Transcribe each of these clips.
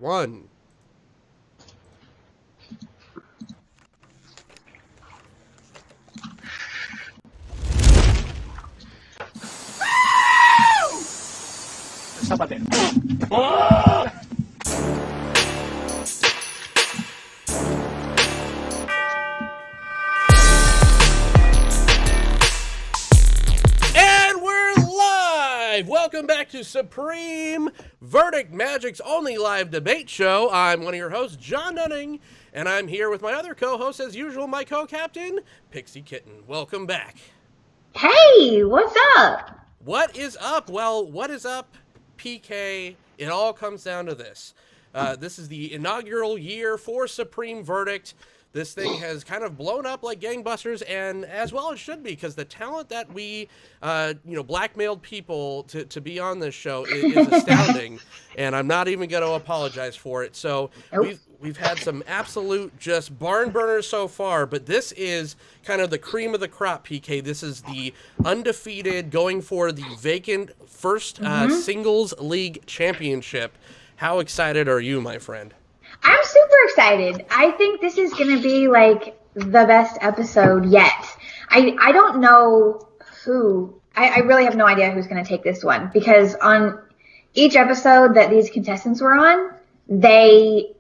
One. Zapatero. And we're live! Welcome back to Supreme Verdict, Magic's only live debate show. I'm one of your hosts, Jon Dunning, and I'm here with my other co-host, as usual, my co-captain, Pixie Kitten. Welcome back. Hey, what's up? What is up? Well, what is up, PK? It all comes down to this. This is the inaugural year for Supreme Verdict. This thing has kind of blown up like gangbusters, and as well it should be, because the talent that we, blackmailed people to be on this show is astounding, and I'm not even going to apologize for it. So we've had some absolute just barn burners so far, but this is kind of the cream of the crop, PK. This is the undefeated, going for the vacant first singles league championship. How excited are you, my friend? I'm super excited. I think this is going to be like the best episode yet. I don't know who. I really have no idea who's going to take this one, because on each episode that these contestants were on, they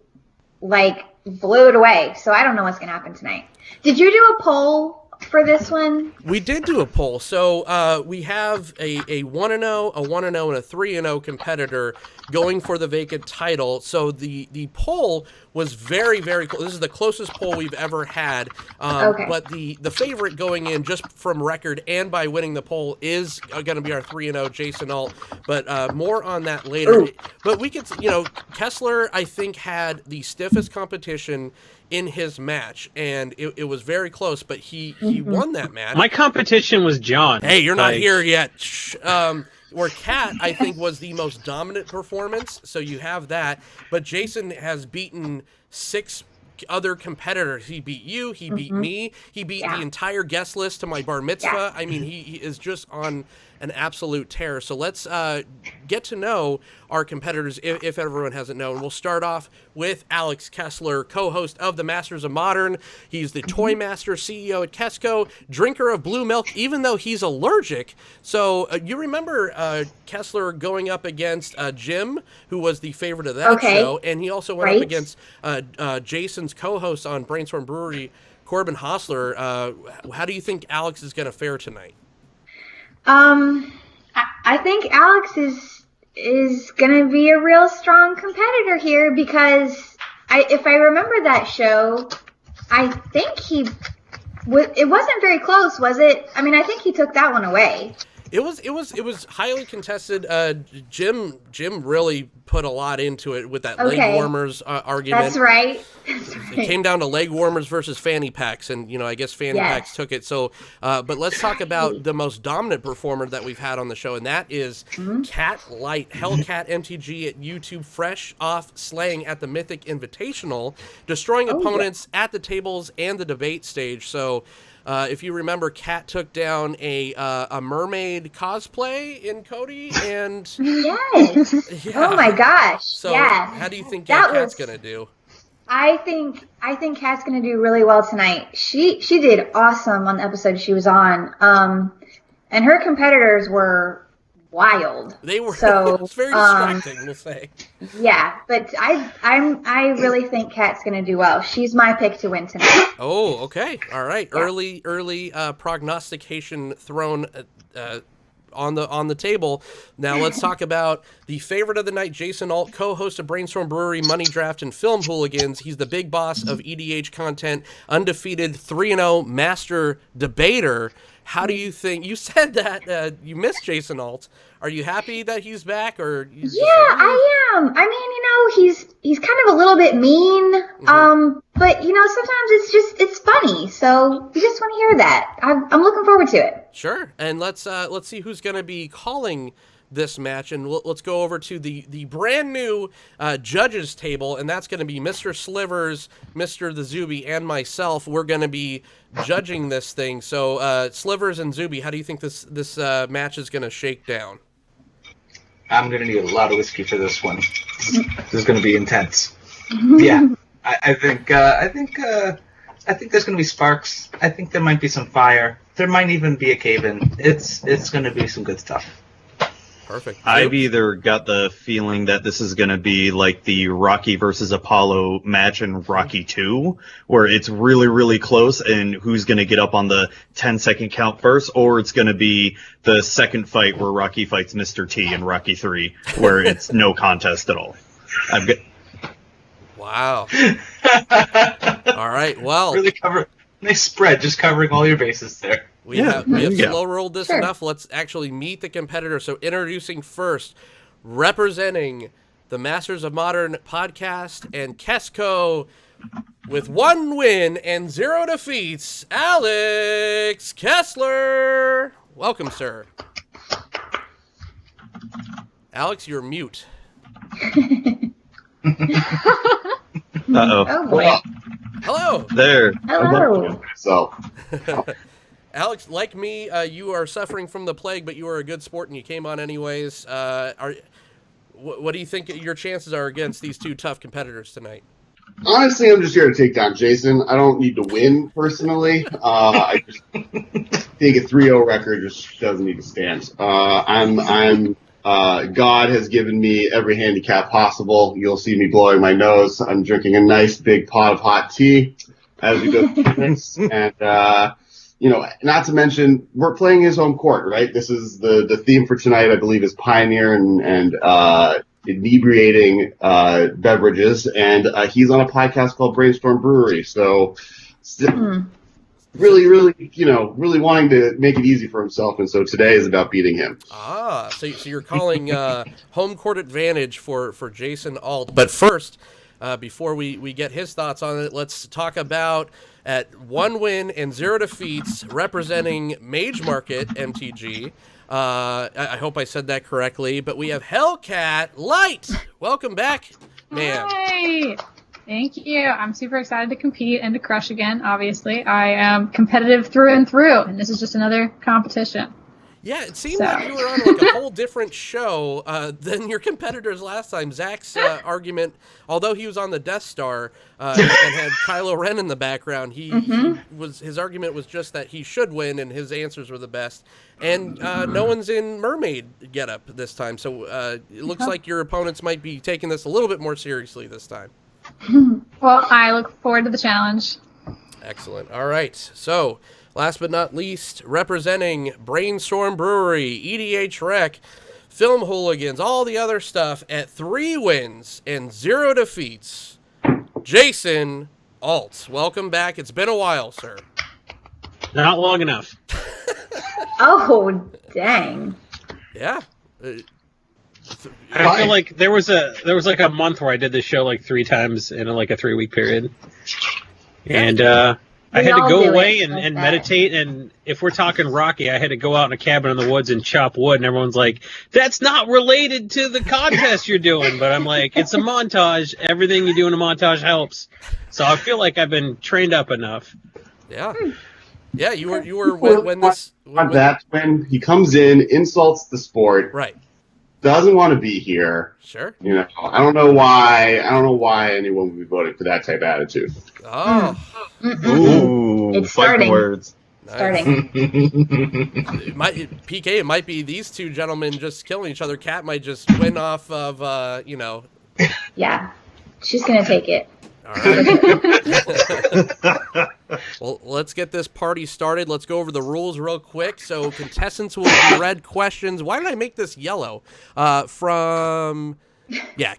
like blew it away. So I don't know what's going to happen tonight. Did you do a poll for this one? We did do a poll. So we have a 1-0, a 1-0, and a 3-0 competitor going for the vacant title. So the poll was very, very close. This is the closest poll we've ever had. Okay. But the favorite going in, just from record and by winning the poll, is going to be our 3-0 Jason Alt. But more on that later. Ooh. But we could, Kessler, I think, had the stiffest competition in his match, and it was very close, but he won that match. My competition was Jon. Hey, you're not here yet. Where Kat, I think, was the most dominant performance, so you have that. But Jason has beaten 6 other competitors. He beat you, he beat me, he beat the entire guest list to my bar mitzvah. Yeah. I mean, he is just on an absolute tear. So let's get to know our competitors, if everyone hasn't known. We'll start off with Alex Kessler, co-host of the Masters of Modern. He's the Toy Master, CEO at Kesco, drinker of blue milk, even though he's allergic. So you remember Kessler going up against Jim, who was the favorite of that show, and he also went up against Jason's co-host on Brainstorm Brewery, Corbin Hostler. How do you think Alex is going to fare tonight? I think Alex is going to be a real strong competitor here, because if I remember that show, I think it wasn't very close, was it? I mean, I think he took that one away. It was highly contested. Jim really put a lot into it with that leg warmers argument. That's right. It came down to leg warmers versus fanny packs, and I guess fanny packs took it. So, but let's talk about the most dominant performer that we've had on the show, and that is Cat Light, Hellcat MTG at YouTube, fresh off slaying at the Mythic Invitational, destroying opponents at the tables and the debate stage. So. If you remember, Kat took down a mermaid cosplay in Cody, and yes. Yeah. Oh my gosh! So, yeah. How do you think Kat's gonna do? I think Kat's gonna do really well tonight. She did awesome on the episode she was on. And her competitors were wild. They were. So it's very distracting, we'll say. Yeah, but I really think Kat's gonna do well. She's my pick to win tonight. Oh, okay, all right. Yeah. Early prognostication thrown on the table. Now let's talk about the favorite of the night, Jason Alt, co-host of Brainstorm Brewery, Money Draft, and Film Hooligans. He's the big boss of EDH content, undefeated 3-0 master debater. How do you think? You said that you missed Jason Alt. Are you happy that he's back, or? I am. I mean, he's kind of a little bit mean, but sometimes it's funny. So you just want to hear that. I'm looking forward to it. Sure, and let's see who's going to be calling this match, and let's go over to the brand new judges table, and that's going to be Mr. Slivers, Mr. the Zuby, and myself. We're going to be judging this thing. So Slivers and Zuby, how do you think this match is going to shake down? I'm going to need a lot of whiskey for this one. This is going to be intense. Yeah, I think there's going to be sparks. I think there might be some fire. There might even be a cave-in. It's going to be some good stuff. Perfect. I've either got the feeling that this is going to be like the Rocky versus Apollo match in Rocky 2, where it's really, really close and who's going to get up on the 10-second count first, or it's going to be the second fight where Rocky fights Mr. T in Rocky 3, where it's no contest at all. I've got... Wow. All right, well. Really nice spread, just covering all your bases there. We have slow rolled this enough. Let's actually meet the competitor. So introducing first, representing the Masters of Modern podcast and Kesco with 1 win and 0 defeats, Alex Kessler. Welcome, sir. Alex, you're mute. Uh-oh. Oh boy. Hello. There. Hello. So, Alex, like me, you are suffering from the plague, but you are a good sport and you came on anyways. What do you think your chances are against these 2 tough competitors tonight? honestly, I'm just here to take down Jason. I don't need to win personally. I just think a 3-0 record just doesn't need to stand. God has given me every handicap possible. You'll see me blowing my nose. I'm drinking a nice big pot of hot tea as we go through this. And, not to mention, we're playing his home court, right? This is the theme for tonight, I believe, is Pioneer and inebriating beverages. And he's on a podcast called Brainstorm Brewery. So really wanting to make it easy for himself. And so today is about beating him. So you're calling home court advantage for Jason Alt. But first, before we get his thoughts on it, let's talk about at 1 win and 0 defeats representing Mage Market MTG. I hope I said that correctly, but we have Hellcat Light. Welcome back, man. Hi. Thank you. I'm super excited to compete and to crush again, obviously. I am competitive through and through, and this is just another competition. Yeah, it seemed like you were on like a whole different show than your competitors last time. Zach's argument, although he was on the Death Star and had Kylo Ren in the background, his argument was just that he should win and his answers were the best. And no one's in mermaid getup this time, so it looks like your opponents might be taking this a little bit more seriously this time. Well, I look forward to the challenge. Excellent. All right, so last but not least, representing Brainstorm Brewery, EDH Rec, Film Hooligans, all the other stuff at 3 wins and 0 defeats, Jason Alt. Welcome back. It's been a while, sir. Not long enough. Oh, dang. Yeah. I feel like there was like a month where I did this show like 3 times in like a 3-week period. And I had to go away and meditate, and if we're talking Rocky, I had to go out in a cabin in the woods and chop wood, and everyone's like, that's not related to the contest you're doing. But I'm like, it's a montage. Everything you do in a montage helps. So I feel like I've been trained up enough. Yeah. Yeah, you were when he comes in, insults the sport. Right. Doesn't want to be here. Sure. I don't know why anyone would be voting for that type of attitude. Oh. Ooh, It's starting. Words. Starting. It might be these 2 gentlemen just killing each other. Kat might just win off of, Yeah. She's going to take it. All right. Well, let's get this party started. Let's go over the rules real quick. So contestants will be read questions. Why did I make this yellow?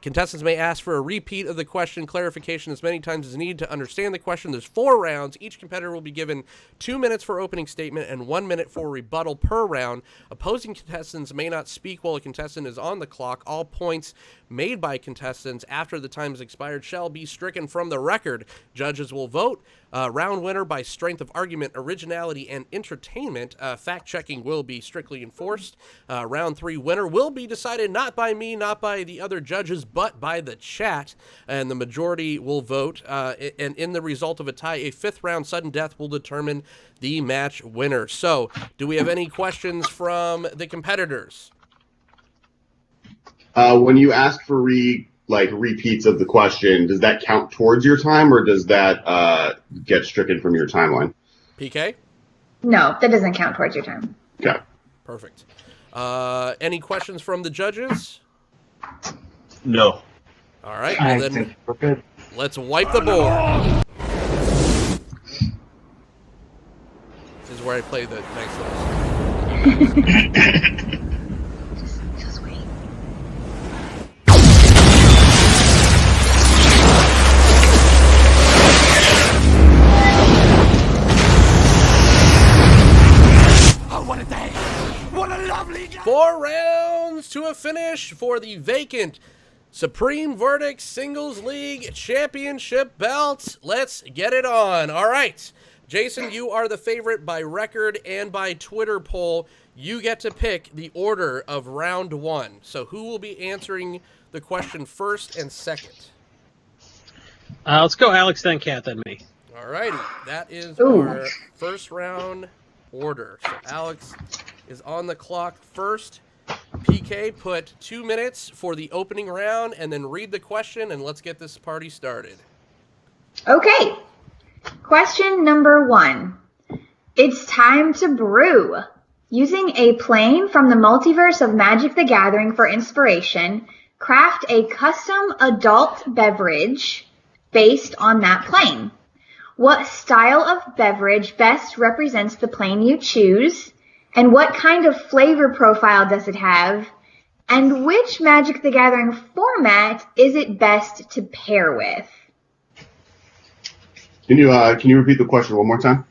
Contestants may ask for a repeat of the question, clarification as many times as needed to understand the question. There's 4 rounds. Each competitor will be given 2 minutes for opening statement and 1 minute for rebuttal per round. Opposing contestants may not speak while a contestant is on the clock. All points made by contestants after the time has expired shall be stricken from the record. Judges will vote. Round winner by strength of argument, originality, and entertainment. Fact-checking will be strictly enforced. Round 3 winner will be decided not by me, not by the other judges, but by the chat. And the majority will vote. And in the result of a tie, a 5th round sudden death will determine the match winner. So, do we have any questions from the competitors? When you ask for repeats of the question, does that count towards your time, or does that get stricken from your timeline? PK? No, that doesn't count towards your time. Okay. Perfect. Any questions from the judges? No. All right, I well then think we're good. let's wipe the board. This is where I play the next one. Just wait. Oh, what a day! What a lovely day! 4 rounds to a finish for the vacant Supreme Verdict Singles League Championship belt. Let's get it on. All right. Jason, you are the favorite by record and by Twitter poll. You get to pick the order of round 1. So who will be answering the question first and second? Let's go Alex, then Kat, then me. All righty. That is Ooh. our first round order. So Alex is on the clock first. PK, put 2 minutes for the opening round and then read the question, and let's get this party started. Okay. Question number 1. It's time to brew. Using a plane from the multiverse of Magic the Gathering for inspiration, craft a custom adult beverage based on that plane. What style of beverage best represents the plane you choose? And what kind of flavor profile does it have? And which Magic the Gathering format is it best to pair with? Can you repeat the question one more time?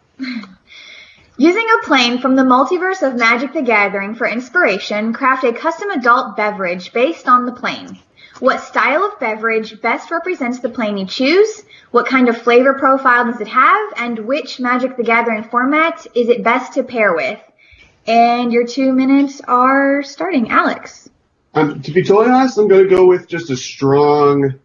Using a plane from the multiverse of Magic the Gathering for inspiration, craft a custom adult beverage based on the plane. What style of beverage best represents the plane you choose? What kind of flavor profile does it have? And which Magic the Gathering format is it best to pair with? And your 2 minutes are starting. Alex. To be totally honest, I'm going to go with just a strong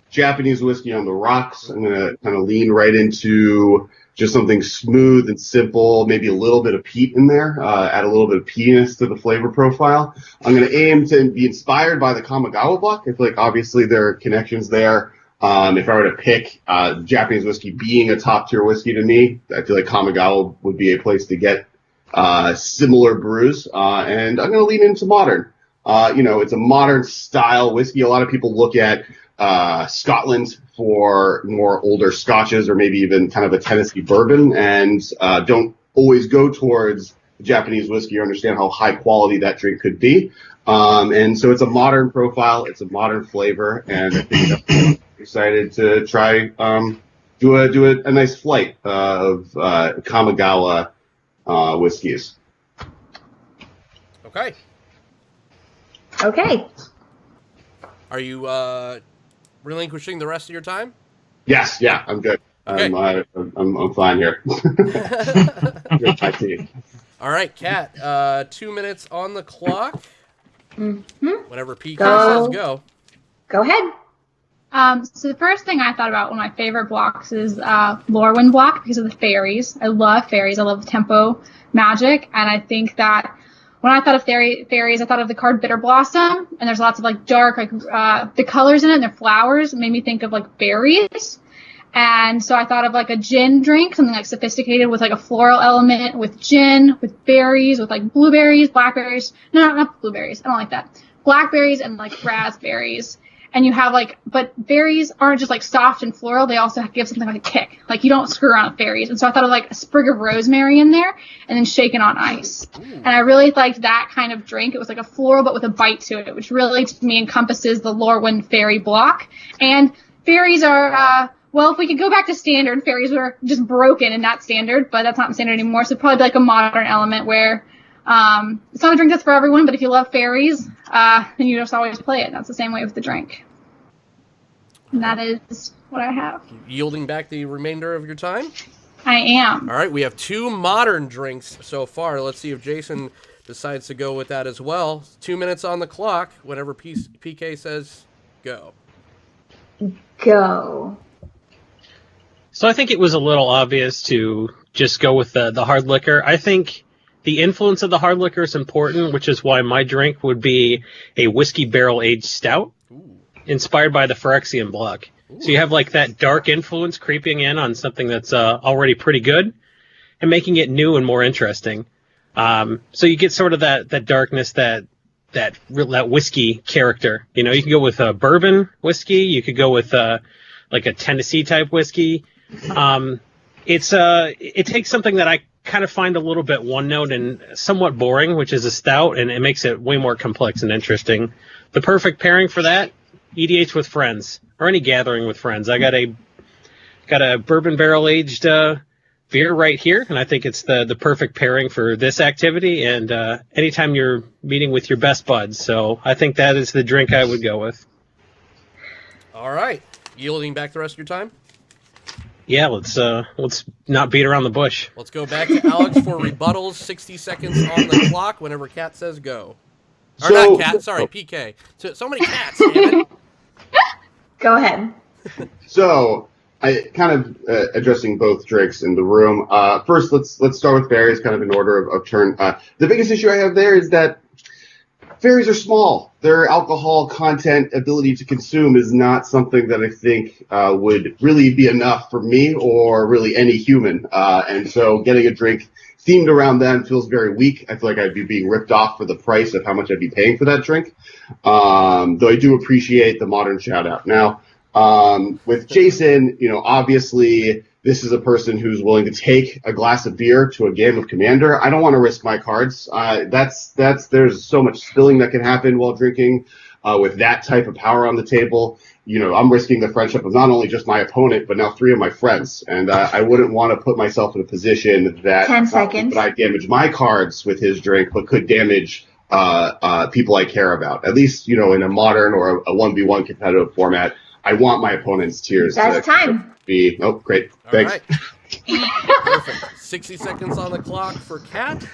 Japanese whiskey on the rocks. I'm going to kind of lean right into just something smooth and simple, maybe a little bit of peat in there, add a little bit of peatiness to the flavor profile. I'm going to aim to be inspired by the Kamigawa block. I feel like obviously there are connections there. If I were to pick Japanese whiskey being a top-tier whiskey to me, I feel like Kamigawa would be a place to get similar brews. And I'm going to lean into modern. It's a modern style whiskey. A lot of people look at Scotland for more older scotches or maybe even kind of a Tennessee bourbon and don't always go towards Japanese whiskey or understand how high quality that drink could be. And so it's a modern profile. It's a modern flavor. And I think I'm excited to try do a nice flight of Kamigawa whiskeys. Okay. Okay. Are you relinquishing the rest of your time? Yes, yeah, I'm good. Okay. I'm fine here. All right, Kat, 2 minutes on the clock. Mm-hmm. Whenever PK Go. says go. Go ahead. So the first thing I thought about, one of my favorite blocks is Lorwyn block because of the fairies. I love fairies. I love tempo magic, and I think that when I thought of fairies, I thought of the card Bitter Blossom, and there's lots of like dark, the colors in it and their flowers made me think of like berries. And so I thought of like a gin drink, something like sophisticated with like a floral element with gin, with berries, with like blueberries, blackberries. No, not blueberries. I don't like that. Blackberries and like raspberries. And you have like, but berries aren't just like soft and floral. They also give something like a kick. Like you don't screw around with berries. And so I thought of like a sprig of rosemary in there and then shaken on ice. Ooh. And I really liked that kind of drink. It was like a floral but with a bite to it, which really to me encompasses the Lorwyn fairy block. And fairies are, well, if we could go back to standard, fairies were just broken in that standard, but that's not standard anymore. So probably like a modern element where it's not a drink that's for everyone, but if you love fairies, then you just always play it. That's the same way with the drink. And that is what I have. Yielding back the remainder of your time? I am. All right, we have 2 modern drinks so far. Let's see if Jason decides to go with that as well. 2 minutes on the clock. Whenever PK says go. Go. So I think it was a little obvious to just go with the hard liquor. I think the influence of the hard liquor is important, which is why my drink would be a whiskey barrel-aged stout inspired by the Phyrexian block. So you have like that dark influence creeping in on something that's already pretty good and making it new and more interesting. So you get sort of that darkness, that whiskey character. You know, you can go with a bourbon whiskey. You could go with like a Tennessee type whiskey. It takes something that I kind of find a little bit one note and somewhat boring, which is a stout, and it makes it way more complex and interesting. The perfect pairing for that, EDH with friends or any gathering with friends. I got a bourbon barrel aged beer right here, and I think it's the perfect pairing for this activity and anytime you're meeting with your best buds. So I think that is the drink I would go with. All right. Yielding back the rest of your time? Yeah, let's not beat around the bush. Let's go back to Alex for rebuttals. 60 seconds on the clock whenever Kat says go. Or not Kat, sorry, PK. So many cats, damn it. Go ahead. So, I kind of addressing both drinks in the room. First, let's start with berries, kind of in order of turn. The biggest issue I have there is that berries are small. Their alcohol content ability to consume is not something that I think would really be enough for me or really any human. And so getting a drink themed around them feels very weak. I feel like I'd be being ripped off for the price of how much I'd be paying for that drink. Though I do appreciate the modern shout out. Now, with Jason, you know, obviously this is a person who's willing to take a glass of beer to a game of Commander. I don't want to risk my cards. There's so much spilling that can happen while drinking with that type of power on the table. You know, I'm risking the friendship of not only just my opponent, but now 3 of my friends. And I wouldn't want to put myself in a position that 10 seconds. That I damage my cards with his drink, but could damage people I care about. At least, you know, in a modern or a 1v1 competitive format, I want my opponent's tears That's to time. be. Oh, great. Thanks. All right. Perfect. 60 seconds on the clock for Kat.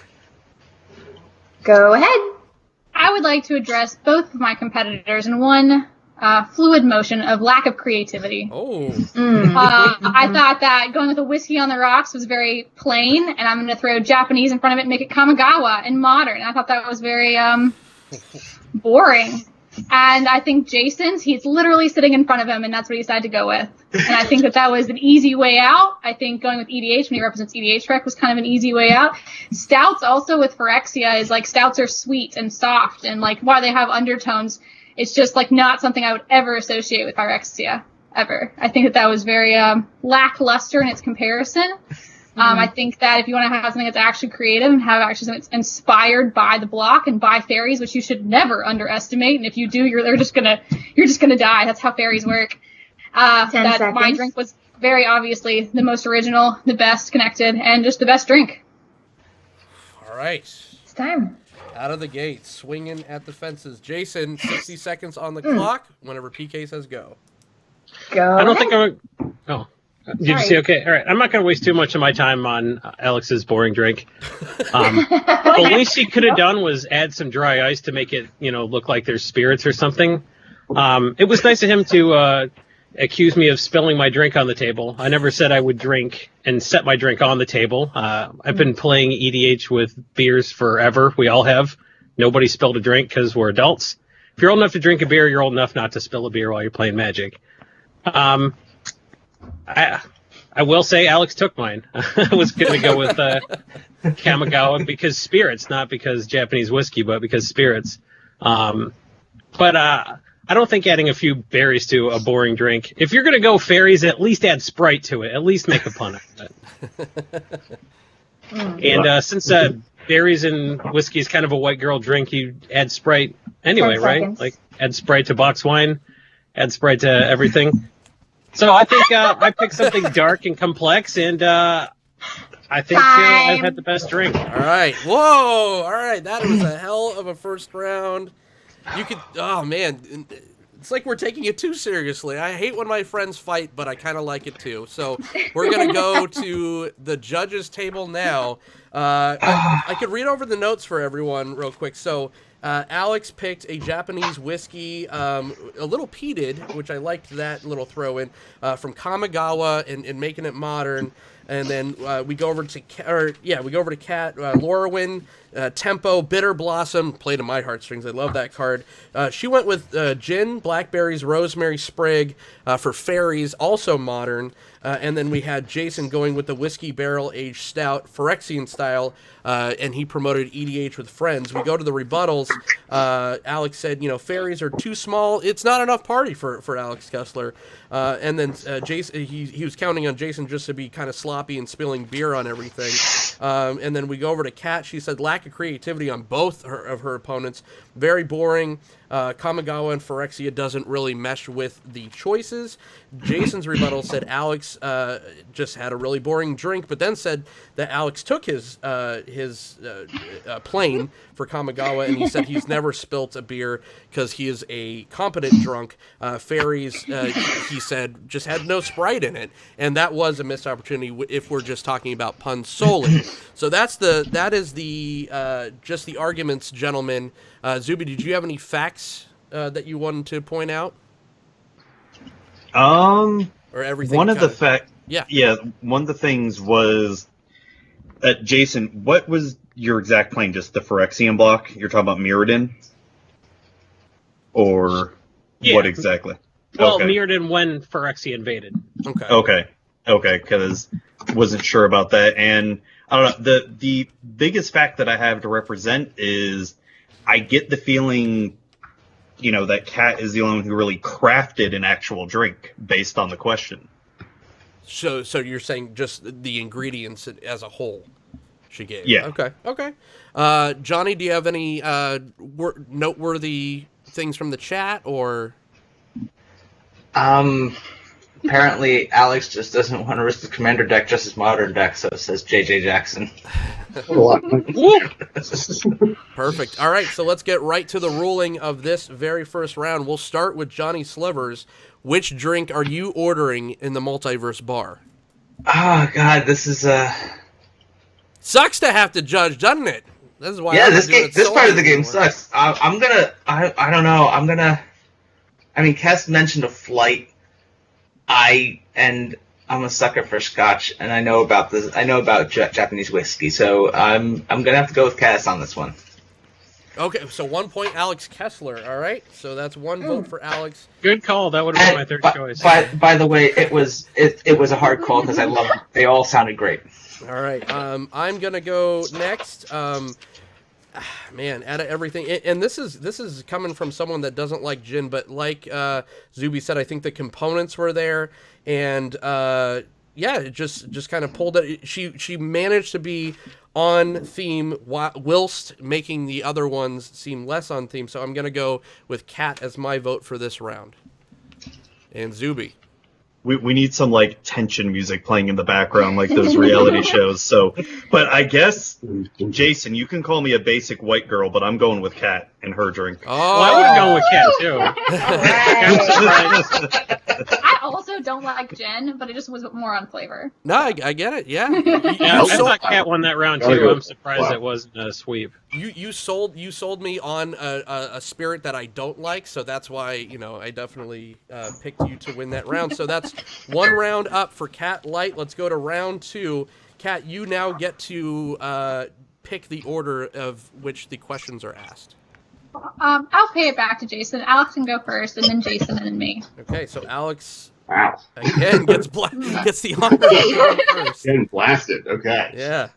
Go ahead. I would like to address both of my competitors in one fluid motion of lack of creativity. Oh. I thought that going with a whiskey on the rocks was very plain, and I'm going to throw Japanese in front of it and make it Kamigawa and modern. And I thought that was very boring. And I think Jason's, he's literally sitting in front of him, and that's what he decided to go with. And I think that was an easy way out. I think going with EDH when he represents EDH Rec was kind of an easy way out. Stouts also with Phyrexia is like stouts are sweet and soft, and like while they have undertones, it's just like not something I would ever associate with Phyrexia, ever. I think that was very lackluster in its comparison. I think that if you want to have something that's actually creative and have actually something that's inspired by the block and by fairies, which you should never underestimate, and if you do, you're just gonna die. That's how fairies work. My drink was very obviously the most original, the best connected, and just the best drink. All right. It's time. Out of the gate, swinging at the fences. Jason, 60 seconds on the clock whenever PK says go. Go. I don't think I'm. Oh. Did you see? Okay, all right. I'm not going to waste too much of my time on Alex's boring drink. The least he could have done was add some dry ice to make it, you know, look like there's spirits or something. It was nice of him to accuse me of spilling my drink on the table. I never said I would drink and set my drink on the table. I've been playing EDH with beers forever. We all have. Nobody spilled a drink because we're adults. If you're old enough to drink a beer, you're old enough not to spill a beer while you're playing Magic. I will say Alex took mine. I was going to go with Kamigawa because spirits, not because Japanese whiskey, but because spirits. But I don't think adding a few berries to a boring drink. If you're going to go fairies, at least add Sprite to it. At least make a pun out of it. And since berries and whiskey is kind of a white girl drink, you add Sprite anyway, right? Like add Sprite to box wine, add Sprite to everything. So I think I picked something dark and complex, and I think I've had the best drink. All right. Whoa. All right. That was a hell of a first round. You could. Oh man, it's like we're taking it too seriously. I hate when my friends fight, but I kind of like it too. So we're gonna go to the judges' table now. I could read over the notes for everyone real quick. So. Alex picked a Japanese whiskey, a little peated, which I liked that little throw in, from Kamigawa and making it modern. And then we go over to Kat, Lorwyn, Tempo, Bitter Blossom, played to my heartstrings. I love that card. She went with Gin, Blackberries, Rosemary, Sprig for Fairies, also modern. And then we had Jason going with the Whiskey Barrel Aged Stout, Phyrexian style, and he promoted EDH with Friends. We go to the rebuttals. Alex said, fairies are too small. It's not enough party for Alex Kessler. And then Jason, he was counting on Jason just to be kind of sloppy and spilling beer on everything. And then we go over to Kat. She said lack of creativity on both of her opponents. Very boring. Kamigawa and Phyrexia doesn't really mesh with the choices. Jason's rebuttal said Alex just had a really boring drink, but then said that Alex took his plane for Kamigawa, and he said he's never spilt a beer because he is a competent drunk. Fairies, he said, just had no Sprite in it, and that was a missed opportunity if we're just talking about puns solely. So that is just the arguments, gentlemen. Zuby, did you have any facts that you wanted to point out? Or everything? One of the things was that Jason, what was your exact plane? Just the Phyrexian block? You're talking about Mirrodin? Or what exactly? Well, Mirrodin when Phyrexia invaded. Okay, because wasn't sure about that. And I don't know, the biggest fact that I have to represent is I get the feeling, that Kat is the only one who really crafted an actual drink based on the question. So you're saying just the ingredients as a whole she gave? Yeah. Okay. Johnny, do you have any noteworthy things from the chat, or? Apparently, Alex just doesn't want to risk the commander deck, just his modern deck, so it says JJ Jackson. Perfect. All right, so let's get right to the ruling of this very first round. We'll start with Johnny Slivers. Which drink are you ordering in the Multiverse Bar? Oh, God, this is... Sucks to have to judge, doesn't it? This is why. Yeah, this part of the game sucks. I don't know. I mean, Cass mentioned a flight. I'm a sucker for Scotch, and I know about this. I know about Japanese whiskey, so I'm gonna have to go with Cass on this one. Okay, so 1 point, Alex Kessler. All right, so that's one vote for Alex. Good call. That would have been my third choice. By the way, it was a hard call because I love them. They all sounded great. All right, I'm gonna go next. Man, out of everything, and this is coming from someone that doesn't like gin, but like Zuby said, I think the components were there, and it just kind of pulled it. She managed to be on theme whilst making the other ones seem less on theme. So I'm gonna go with Kat as my vote for this round, and Zuby. We need some tension music playing in the background like those reality shows. So, but I guess Jason, you can call me a basic white girl, but I'm going with Kat and her drink. Oh, well, I would have gone with Kat too. I also don't like gin, but it just was more on flavor. No, I get it. Yeah, I thought Kat won that round too. I'm surprised it wasn't a sweep. You sold me on a spirit that I don't like, so that's why I definitely picked you to win that round. So that's one round up for Kat Light. Let's go to round two. Kat, you now get to pick the order of which the questions are asked. I'll pay it back to Jason. Alex can go first, and then Jason, and then me. Okay, so Alex Wow. again gets the honor of going first. Getting blasted. Okay. Yeah.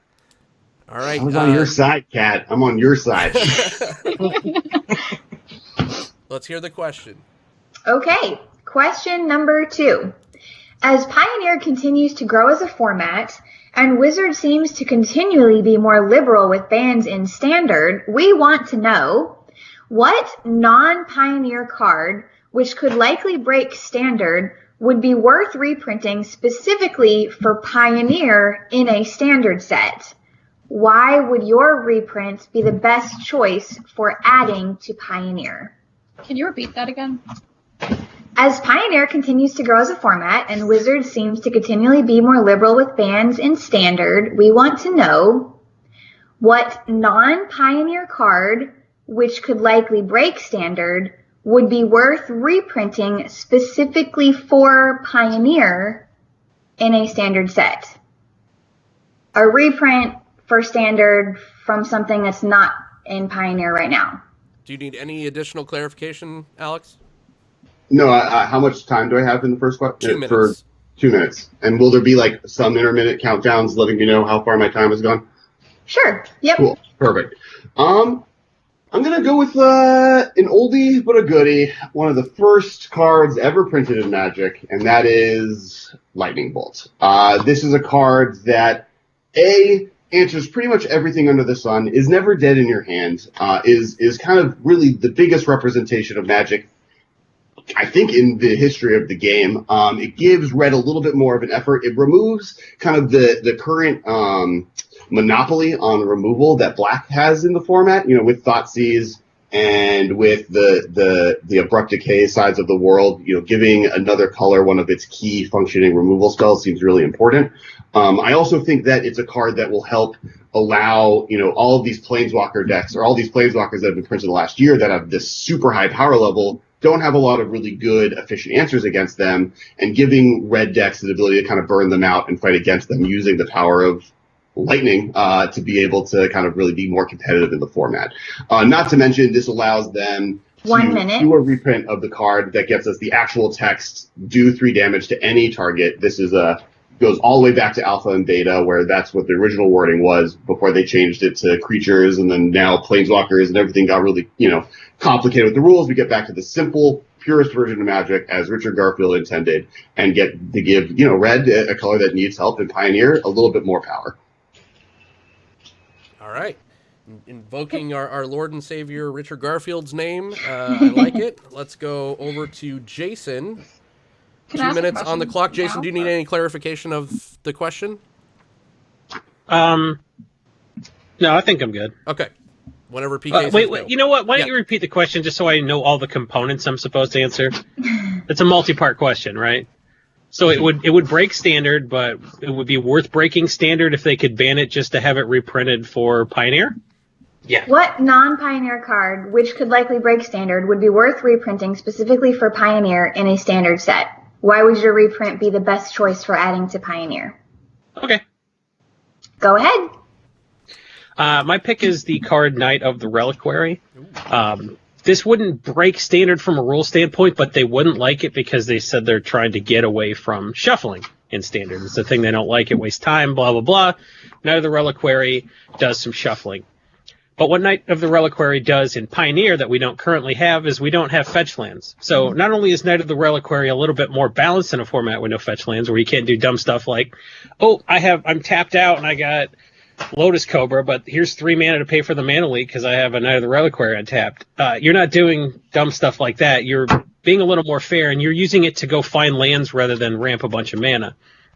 All right. I was on your side, Kat. I'm on your side. Let's hear the question. Okay, question number 2. As Pioneer continues to grow as a format, and Wizard seems to continually be more liberal with bans in Standard, we want to know what non-Pioneer card, which could likely break Standard, would be worth reprinting specifically for Pioneer in a Standard set. Why would your reprint be the best choice for adding to Pioneer? Can you repeat that again? As Pioneer continues to grow as a format and Wizard seems to continually be more liberal with bans in Standard, we want to know what non-Pioneer card, which could likely break Standard, would be worth reprinting specifically for Pioneer in a Standard set. a reprint for Standard from something that's not in Pioneer right now. Do you need any additional clarification, Alex? No, how much time do I have in the first question? 2 minutes. For 2 minutes. And will there be like some intermittent countdowns letting me know how far my time has gone? Sure. Yep. Cool. Perfect. I'm gonna go with an oldie but a goodie. One of the first cards ever printed in Magic, and that is Lightning Bolt. This is a card that answers pretty much everything under the sun, is never dead in your hand, is kind of really the biggest representation of Magic, I think, in the history of the game. It gives red a little bit more of an effort. It removes kind of the current monopoly on removal that black has in the format, with Thoughtseize and with the Abrupt Decay sides of the world, giving another color one of its key functioning removal spells seems really important. I also think that it's a card that will help allow, all of these Planeswalker decks, or all these Planeswalkers that have been printed last year that have this super high power level, don't have a lot of really good, efficient answers against them, and giving red decks the ability to kind of burn them out and fight against them using the power of Lightning to be able to kind of really be more competitive in the format. Not to mention, this allows them to do a reprint of the card that gets us the actual text, do 3 damage to any target. This is goes all the way back to Alpha and Beta, where that's what the original wording was before they changed it to creatures, and then now Planeswalkers, and everything got really, complicated with the rules. We get back to the simple, purest version of Magic as Richard Garfield intended, and get to give, red, a color that needs help, in Pioneer, a little bit more power. All right. Invoking our Lord and Savior Richard Garfield's name. I like it. Let's go over to Jason. 2 minutes on the clock. Jason, do you need any clarification of the question? No, I think I'm good. Okay. Whenever PK wait, you know what? Why don't you repeat the question just so I know all the components I'm supposed to answer? It's a multi-part question, right? So it would break Standard, but it would be worth breaking Standard if they could ban it just to have it reprinted for Pioneer? Yeah. What non-Pioneer card, which could likely break Standard, would be worth reprinting specifically for Pioneer in a Standard set? Why would your reprint be the best choice for adding to Pioneer? Okay. Go ahead. My pick is the card Knight of the Reliquary. This wouldn't break Standard from a rule standpoint, but they wouldn't like it because they said they're trying to get away from shuffling in Standard. It's the thing they don't like. It wastes time, blah, blah, blah. Knight of the Reliquary does some shuffling. But what Knight of the Reliquary does in Pioneer that we don't currently have is we don't have fetch lands. So not only is Knight of the Reliquary a little bit more balanced in a format with no fetch lands, where you can't do dumb stuff like, I'm tapped out and I got Lotus Cobra, but here's 3 mana to pay for the Mana Leak because I have a Knight of the Reliquary untapped. You're not doing dumb stuff like that. You're being a little more fair, and you're using it to go find lands rather than ramp a bunch of mana.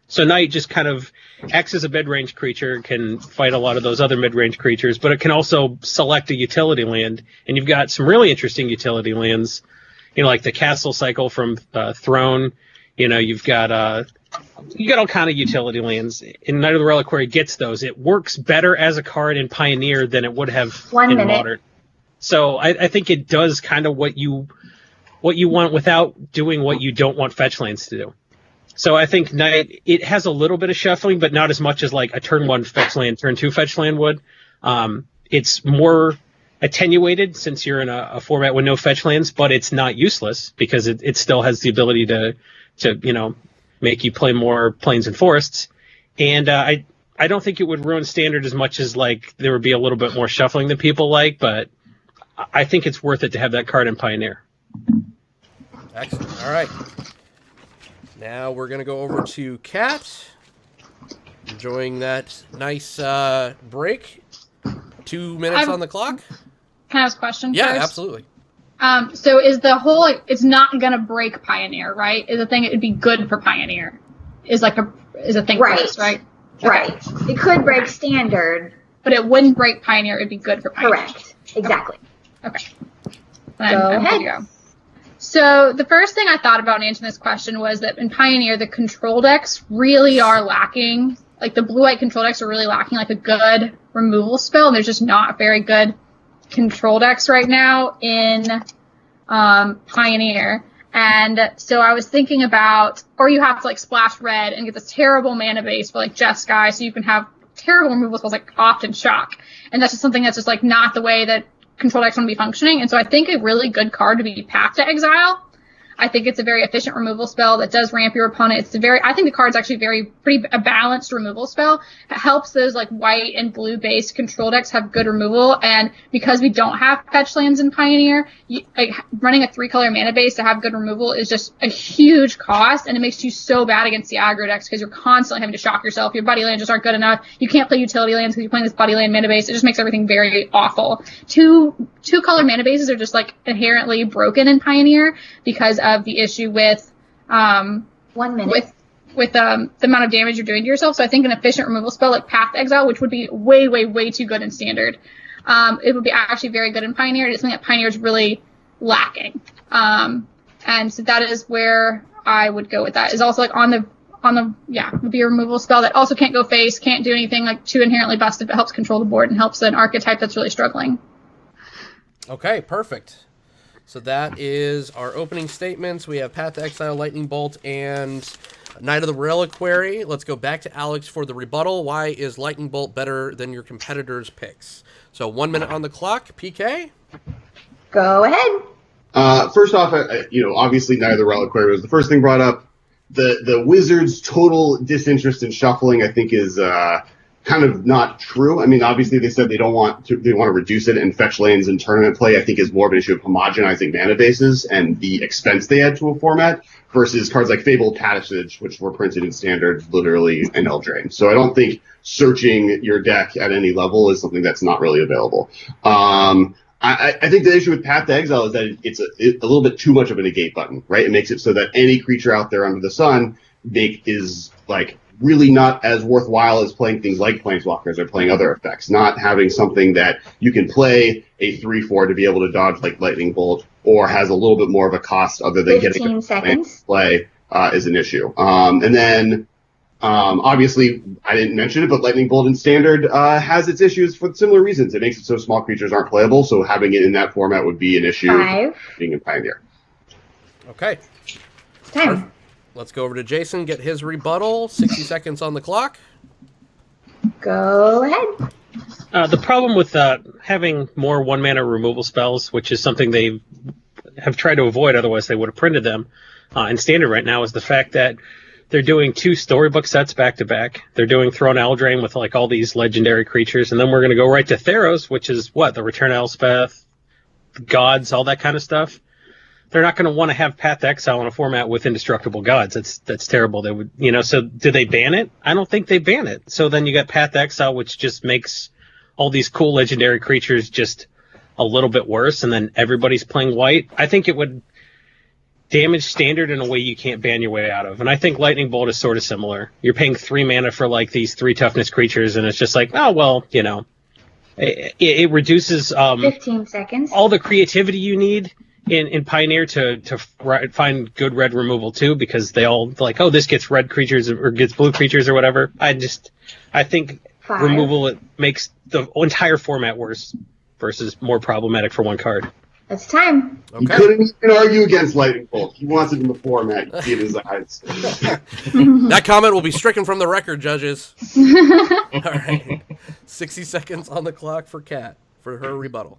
So Knight just kind of acts as a mid-range creature, can fight a lot of those other mid-range creatures, but it can also select a utility land, and you've got some really interesting utility lands, like the Castle Cycle from Throne. You've got all kind of utility lands, and Knight of the Reliquary gets those. It works better as a card in Pioneer than it would have in Modern. So I think it does kind of what you want without doing what you don't want fetch lands to do. So I think Knight, it has a little bit of shuffling, but not as much as like a turn 1 fetch land, turn 2 fetch land would. It's more attenuated since you're in a format with no fetch lands, but it's not useless because it still has the ability to make you play more plains and forests. And I don't think it would ruin Standard as much as like there would be a little bit more shuffling than people like, but I think it's worth it to have that card in Pioneer. Excellent. All right. Now we're going to go over to Kat. Enjoying that nice break. 2 minutes on the clock. Can I ask a question Yeah, first? absolutely. So is the whole, it's not going to break Pioneer, right? Is the thing it would be good for Pioneer? Is a thing right. for us, right? Right. It could break Standard. But it wouldn't break Pioneer. It would be good for Pioneer. Correct. Exactly. Okay. Go ahead. Go. So the first thing I thought about in answering this question was that in Pioneer, the control decks really are lacking. Like the blue-white control decks are really lacking like a good removal spell. And there's just not very good control decks right now in Pioneer. And so I was thinking about, or you have to like splash red and get this terrible mana base for like Jeskai, so you can have terrible removal spells like Opt and Shock. And that's just something that's just like not the way that control decks want to be functioning. And so I think a really good card to be Path to Exile. I think it's a very efficient removal spell that does ramp your opponent. I think the card's actually pretty a balanced removal spell. It helps those like white and blue based control decks have good removal. And because we don't have fetch lands in Pioneer, running a 3-color mana base to have good removal is just a huge cost, and it makes you so bad against the aggro decks because you're constantly having to shock yourself. Your buddy lands just aren't good enough. You can't play utility lands because you're playing this buddy land mana base. It just makes everything very awful. Two-color mana bases are just like inherently broken in Pioneer because of the issue with 1 minute with the amount of damage you're doing to yourself. So I think an efficient removal spell like Path to Exile, which would be way, way, way too good in Standard, it would be actually very good in Pioneer. It's something that Pioneer is really lacking. And so that is where I would go with that. Is also like on the would be a removal spell that also can't go face, can't do anything like too inherently busted, but helps control the board and helps an archetype that's really struggling. Okay, perfect. So that is our opening statements. We have Path to Exile, Lightning Bolt, and Knight of the Reliquary. Let's go back to Alex for the rebuttal. Why is Lightning Bolt better than your competitors' picks? So 1 minute on the clock. PK? Go ahead. First off, obviously Knight of the Reliquary was the first thing brought up. The Wizards' total disinterest in shuffling, I think, is kind of not true. I mean, obviously they said they want to reduce it, and fetch lanes in tournament play, I think, is more of an issue of homogenizing mana bases and the expense they add to a format versus cards like Fabled Passage, which were printed in Standard, literally an Eldraine. So I don't think searching your deck at any level is something that's not really available. I think the issue with Path to Exile is that it's a little bit too much of a negate button, right? It makes it so that any creature out there under the sun is like really not as worthwhile as playing things like Planeswalkers or playing other effects. Not having something that you can play a 3/4 to be able to dodge like Lightning Bolt, or has a little bit more of a cost other than getting a play is an issue. And then obviously, I didn't mention it, but Lightning Bolt in Standard has its issues for similar reasons. It makes it so small creatures aren't playable, so having it in that format would be an issue. 5. Being in Pioneer. Okay. It's time. Let's go over to Jason, get his rebuttal. 60 seconds on the clock. Go ahead. The problem with having more 1-mana removal spells, which is something they have tried to avoid, otherwise they would have printed them in Standard right now, is the fact that they're doing 2 storybook sets back to back. They're doing Throne Eldraine with like all these legendary creatures, and then we're going to go right to Theros, which is the Return Elspeth, Gods, all that kind of stuff. They're not going to want to have Path to Exile in a format with indestructible gods. That's terrible. They would, so do they ban it? I don't think they ban it. So then you got Path to Exile, which just makes all these cool legendary creatures just a little bit worse, and then everybody's playing white. I think it would damage Standard in a way you can't ban your way out of. And I think Lightning Bolt is sort of similar. You're paying 3 mana for like these 3 toughness creatures, and it's just like, oh, well, it reduces 15 seconds. all the creativity you need in Pioneer to find good red removal too, because they all like, oh, this gets red creatures or gets blue creatures or whatever. I think 5. removal, it makes the entire format worse versus more problematic for one card. It's time. Okay. You couldn't even argue against Lightning Bolt. He wants it in the format. You see it in his eyes. That comment will be stricken from the record, judges. All right. 60 seconds on the clock for Kat for her rebuttal.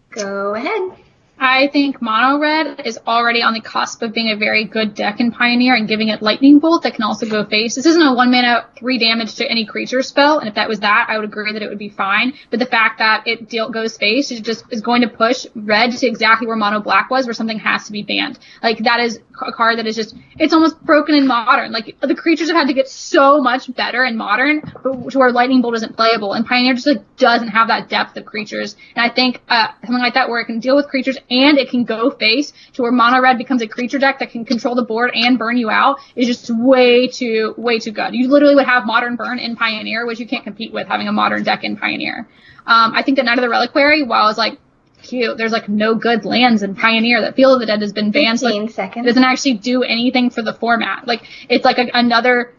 Go ahead. I think Mono Red is already on the cusp of being a very good deck in Pioneer and giving it Lightning Bolt that can also go face. This isn't a 1-mana 3 damage to any creature spell, and if that was that, I would agree that it would be fine. But the fact that it goes face is going to push Red to exactly where Mono Black was, where something has to be banned. Like, that is a card that is just, it's almost broken in Modern. Like, the creatures have had to get so much better in Modern, but to where Lightning Bolt isn't playable, and Pioneer just doesn't have that depth of creatures. And I think something like that where it can deal with creatures and it can go face to where Mono Red becomes a creature deck that can control the board and burn you out is just way too good. You literally would have Modern Burn in Pioneer, which you can't compete with having a Modern deck in Pioneer. I think that Knight of the Reliquary, while it's like cute, there's like no good lands in Pioneer. That Field of the Dead has been banned. 15 seconds. It doesn't actually do anything for the format. Like, it's like another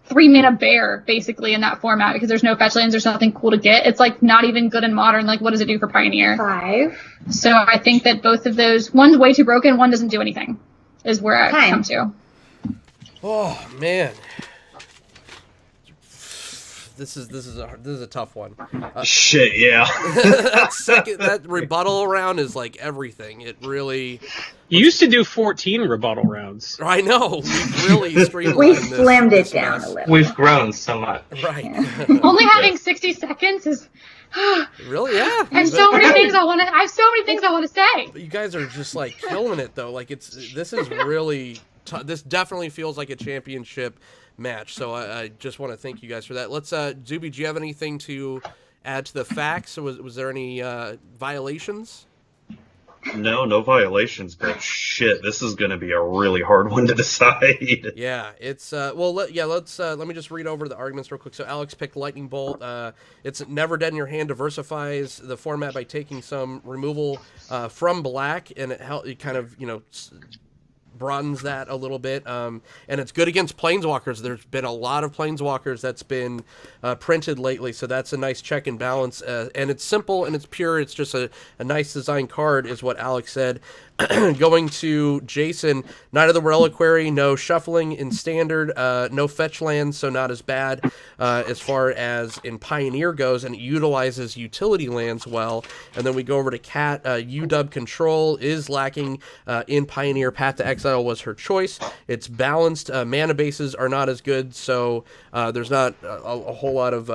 3-mana bear, basically, in that format, because there's no fetch lands, there's nothing cool to get. It's, like, not even good in Modern. Like, what does it do for Pioneer? 5. So I think that both of those, one's way too broken, one doesn't do anything, is where I come to. Oh, man. This is a tough one. Shit, yeah. that rebuttal round is like everything. It really. You used to do 14 rebuttal rounds. I know. We've really streamlined We this. slimmed it this down mess. a little. We've grown so much. Right. Only having 60 seconds is. Really? Yeah. I have so many things I want to say. You guys are just like killing it though. Like this is really this definitely feels like a championship match. So I just want to thank you guys for that. Let's Zuby, do you have anything to add to the facts? Was there any violations? No violations, but shit, this is going to be a really hard one to decide. Yeah, it's let me just read over the arguments real quick. So Alex picked Lightning Bolt. It's never dead in your hand, diversifies the format by taking some removal from black, and it kind of broadens that a little bit, and it's good against planeswalkers. There's been a lot of planeswalkers that's been printed lately, so that's a nice check and balance, and it's simple and it's pure. It's just a nice design card is what Alex said. Going to Jason, Knight of the Reliquary, no shuffling in standard, no fetch lands, so not as bad as far as in Pioneer goes, and it utilizes utility lands well. And then we go over to Kat, UW Control is lacking in Pioneer. Path to Exile was her choice. It's balanced, mana bases are not as good, so there's not a whole lot of...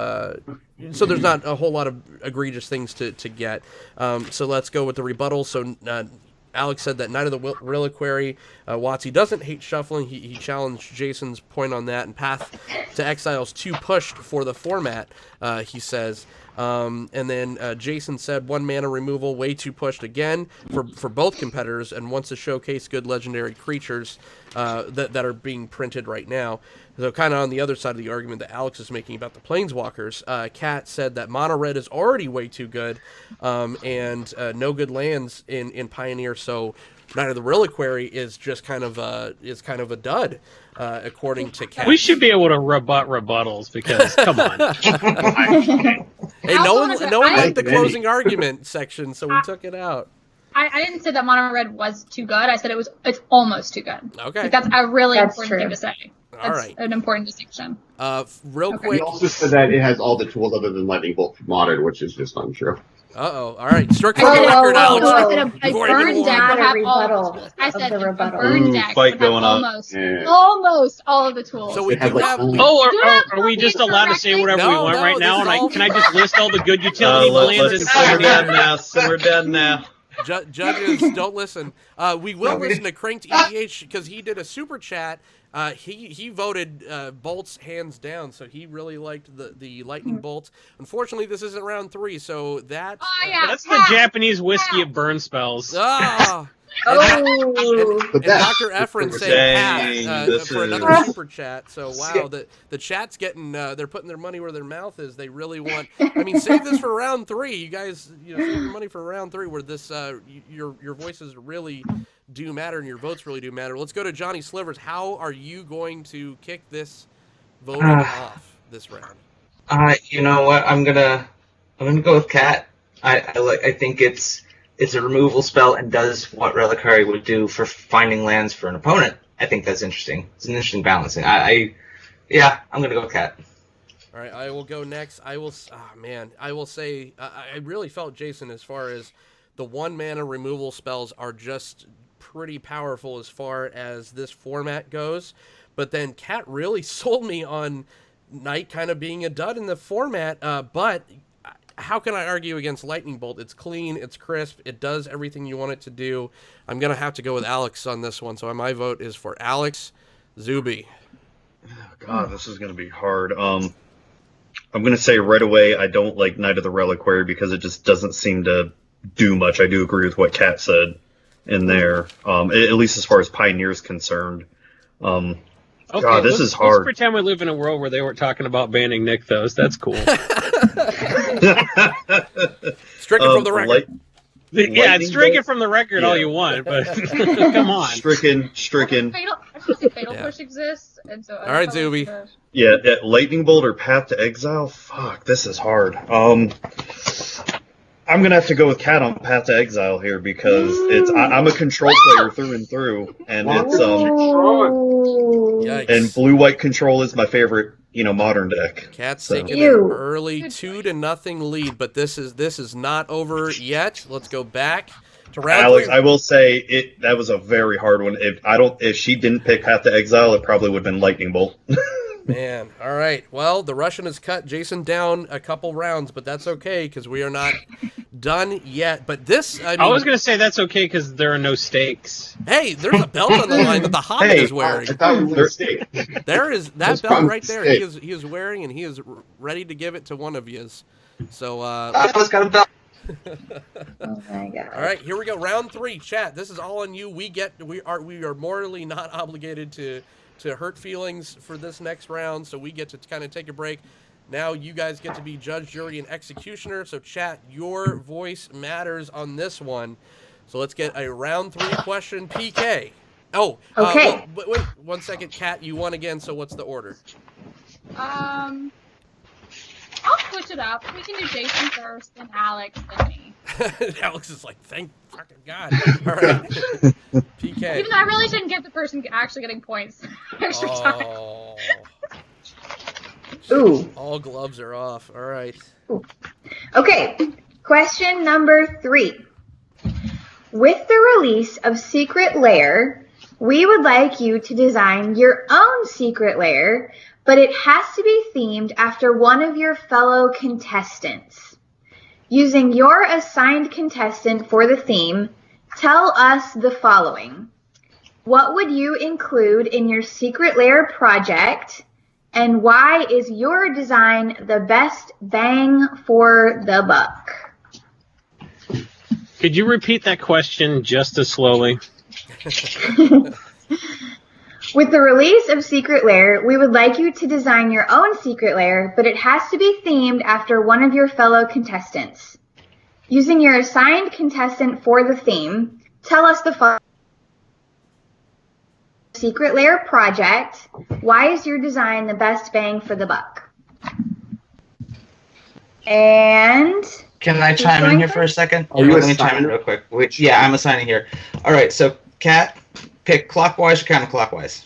there's not a whole lot of egregious things to get. So let's go with the rebuttal. So Alex said that Knight of the Reliquary, WotC doesn't hate shuffling. He challenged Jason's point on that. And Path to Exile's too pushed for the format, he says. And then Jason said 1 mana removal, way too pushed again for both competitors, and wants to showcase good legendary creatures that are being printed right now. So kind of on the other side of the argument that Alex is making about the Planeswalkers, Kat said that mono red is already way too good, and no good lands in Pioneer. So Knight of the Reliquary is just kind of a dud, according to Kat. We should be able to rebut rebuttals because come on. Hey, no one liked the closing argument section, so we took it out. I didn't say that mono red was too good. I said it's almost too good. Okay. Like, that's a really important thing to say. All right. An important distinction. Real quick. He also said that it has all the tools other than Lightning Bolt Modern, which is just untrue. Uh-oh. All right. Strike from the record, Alex. I said a You've already burn deck Not would a have rebuttal all of the tools. I said of the a rebuttal. burn deck fight would going have on. almost all of the tools. So we It has, do like, have... only- Are we just allowed to say whatever we No, want no, right now? this is all- Can I just list all the good utility lands Let's in simmer Pioneer? down now. Simmer down now. Judges, don't listen. We will listen to Cranked EDH because he did a super chat. He voted bolts hands down, so he really liked the lightning bolt. Unfortunately, this isn't round 3, so that. That's the Japanese whiskey of burn spells. Ah. Oh, And Dr. Efren saying Dang, Pat for another super chat. So wow, the chat's getting they're putting their money where their mouth is. They really want. I mean, save this for round 3. You guys, save your money for round 3, where this your voices really do matter and your votes really do matter. Let's go to Johnny Slivers. How are you going to kick this voting off this round? You know what? I'm gonna go with Kat. I think it's a removal spell and does what Reliquary would do for finding lands for an opponent. I think that's interesting. It's an interesting balancing. I'm gonna go with Kat. All right, I will go next. I will say I really felt Jason as far as the 1 mana removal spells are just pretty powerful as far as this format goes. But then Kat really sold me on Knight kind of being a dud in the format. But how can I argue against Lightning Bolt? It's clean, it's crisp, it does everything you want it to do. I'm going to have to go with Alex on this one. So my vote is for Alex. Zuby. God, this is going to be hard. I'm going to say right away I don't like Knight of the Reliquary because it just doesn't seem to do much. I do agree with what Kat said in there, at least as far as Pioneer is concerned. Okay, God, this is hard. Let's pretend we live in a world where they weren't talking about banning Nykthos. That's cool. Stricken from the record. Strike it from the record all you want, but come on. Stricken. Fatal Push exists, and so. All right, Zuby. Lightning Bolt or Path to Exile? Fuck, this is hard. I'm gonna have to go with Cat on Path to Exile here because I'm a control player through and through, and it's Yikes. and blue-white control is my favorite, modern deck. Cat's So- taking an early 2-0 lead, but this is not over yet. Let's go back to round Alex, 3. I will say that was a very hard one. If she didn't pick Path to Exile, it probably would have been Lightning Bolt. Man, all right. Well, the Russian has cut Jason down a couple rounds, but that's okay because we are not done yet. But this, I was going to say that's okay because there are no stakes. Hey, there's a belt on the line that the Hobbit is wearing. I thought it was a steak. There is that That's belt probably right there. mistake. He is wearing, and he is ready to give it to one of yous. So, I almost got a belt. Oh my god. all right, here we go. Round 3, chat. This is all on you. We are morally not obligated to hurt feelings for this next round, so we get to kind of take a break. Now you guys get to be judge, jury, and executioner. So chat, your voice matters on this one. So let's get a round 3 question, PK. Oh, okay. Wait, 1 second, Kat. You won again. So what's the order? I'll switch it up. We can do Jason first, then Alex, then me. Alex is like, thank fucking God. All right, PK. Even though I really shouldn't get the person actually getting points extra time. Oh, Ooh. all gloves are off. All right. Okay. Question number 3. With the release of Secret Lair, we would like you to design your own secret lair, but it has to be themed after one of your fellow contestants. Using your assigned contestant for the theme, tell us the following. What would you include in your secret lair project, and why is your design the best bang for the buck? Could you repeat that question just as slowly? With the release of Secret Lair, we would like you to design your own secret lair, but it has to be themed after one of your fellow contestants. Using your assigned contestant for the theme, tell us the following. Secret Lair project. Why is your design the best bang for the buck? And Can I chime in here for a second? Are you Let me assigning? chime in real quick. Yeah, I'm assigning here. All right, so Kat, pick clockwise or counterclockwise?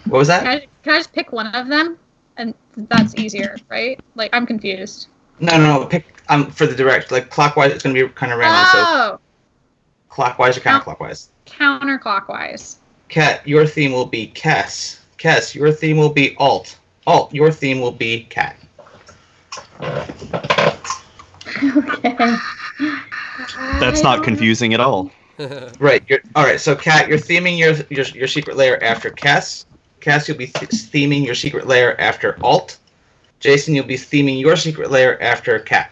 What was that? Can I just pick one of them? And that's easier, right? Like, I'm confused. No. Pick for the direct. Like clockwise, it's gonna be kind of random. So Oh, clockwise or counterclockwise? counterclockwise. Kat, your theme will be Kess. Kess, your theme will be Alt. Alt, your theme will be Cat. okay. That's not confusing at all. Right. All right. So Kat, you're theming your secret lair after Kess. Kess, you'll be theming your secret lair after Alt. Jason, you'll be theming your secret lair after Cat.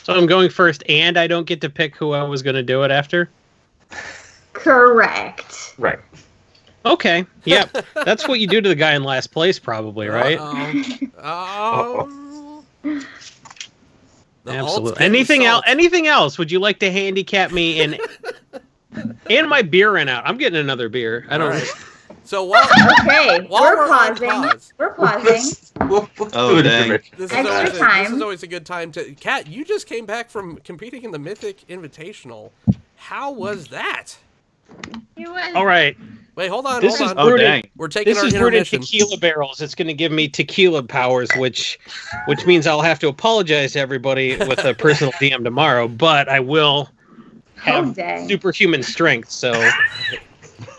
So I'm going first, and I don't get to pick who I was going to do it after? Correct. Right. Okay. Yep. That's what you do to the guy in last place, probably, right? Oh. Absolutely. Anything else? Would you like to handicap me in? And my beer ran out. I'm getting another beer. I don't. Right. So while Okay, we're on pausing. pause, We're pausing. We'll Oh, do it dang. different. this Extra is always a good time to. Kat, you just came back from competing in the Mythic Invitational. How was that? All right. Wait, hold on. This is Oh, brewed in- dang. We're taking This our is brewed in intermission. tequila barrels. It's going to give me tequila powers, which means I'll have to apologize to everybody with a personal DM tomorrow. But I will have dang. superhuman strength. So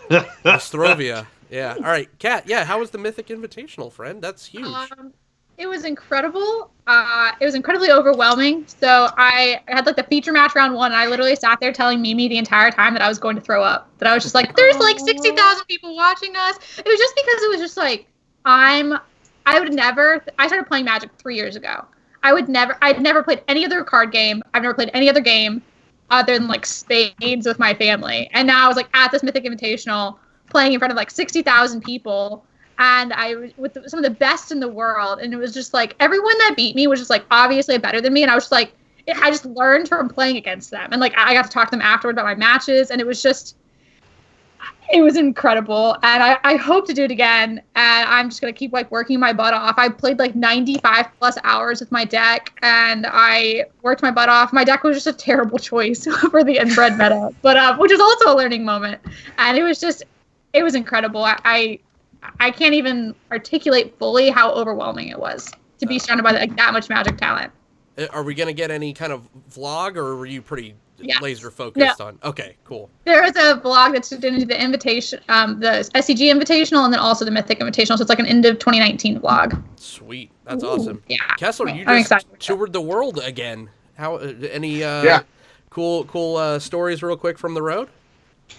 Ostrovia. Yeah. All right, Kat. Yeah. How was the Mythic Invitational, friend? That's huge. It was incredible. It was incredibly overwhelming. So I had like the feature match round 1, and I literally sat there telling Mimi the entire time that I was going to throw up. That I was just like, there's like 60,000 people watching us. It was just because it was just like, I started playing Magic 3 years ago. I'd never played any other card game. I've never played any other game other than like Spades with my family. And now I was like at this Mythic Invitational playing in front of like 60,000 people. And I was with some of the best in the world, and it was just like everyone that beat me was just like obviously better than me, and I was just like, I just learned from playing against them, and like I got to talk to them afterward about my matches, and it was just, It was incredible, and I hope to do it again. And I'm just gonna keep like working my butt off. I played like 95 plus hours with my deck, and I worked my butt off. My deck was just a terrible choice for the inbred meta, but which is also a learning moment. And it was incredible. I can't even articulate fully how overwhelming it was to be surrounded by like that much Magic talent. Are we gonna get any kind of vlog, or were you pretty laser focused on? Okay, cool. There is a vlog that's into the invitation, the SCG Invitational, and then also the Mythic Invitational. So it's like an end of 2019 vlog. Sweet, that's awesome. Yeah, Kessler, you I'm just excited toured the world again. How? Any cool stories, real quick, from the road?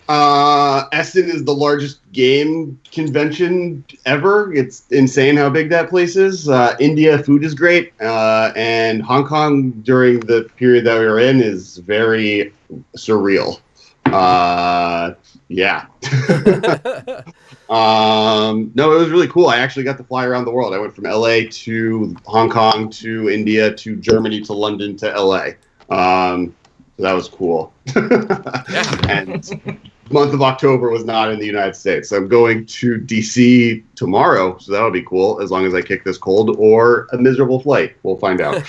Essen is the largest game convention ever. It's insane how big that place is. India food is great, and Hong Kong during the period that we were in is very surreal. Yeah. No, it was really cool. I actually got to fly around the world. I went from LA to Hong Kong to India to Germany to London to LA. So that was cool. And month of October was not in the United States. I'm going to DC tomorrow, so that'll be cool, as long as I kick this cold, or a miserable flight. We'll find out.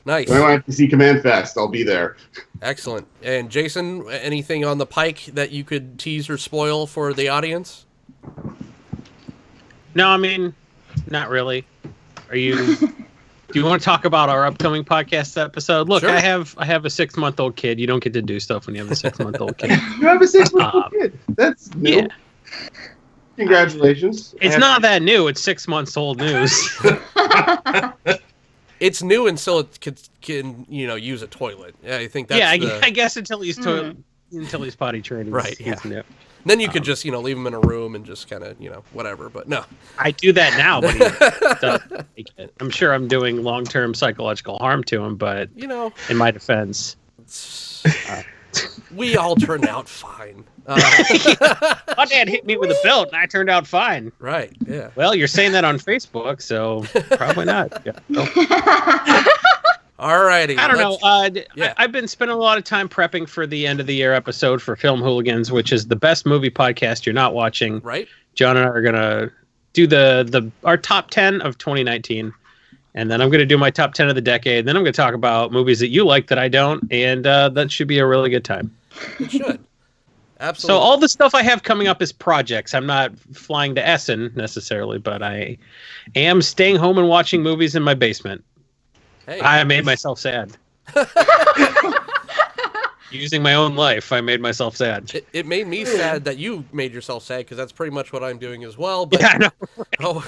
Nice. When I want to see Command Fest, I'll be there. Excellent. And Jason, anything on the pike that you could tease or spoil for the audience? No, I mean, not really. Are you... Do you want to talk about our upcoming podcast episode? Look, Sure. I have a 6-month-old kid. You don't get to do stuff when you have a 6-month-old kid. You have a 6-month-old kid. That's new. Yeah. Congratulations. It's not that new. It's 6 months old news. It's new until it can use a toilet. I think that's I guess until he's potty trained. Right, he's new. Then you could just, leave him in a room and just kind of, whatever. But no. I do that now, but he doesn't take it. I'm sure I'm doing long-term psychological harm to him, but in my defense, we all turned out fine. my dad hit me with a belt, and I turned out fine. Right. Yeah. Well, you're saying that on Facebook, so probably not. Yeah. Alrighty. I don't know. I've been spending a lot of time prepping for the end of the year episode for Film Hooligans, which is the best movie podcast you're not watching. Right. John and I are gonna do our top 10 of 2019, and then I'm gonna do my top 10 of the decade. Then I'm gonna talk about movies that you like that I don't, and that should be a really good time. It should. Absolutely. So all the stuff I have coming up is projects. I'm not flying to Essen necessarily, but I am staying home and watching movies in my basement. Hey. I made myself sad. Using my own life, I made myself sad. It made me sad that you made yourself sad, because that's pretty much what I'm doing as well. But yeah, I know.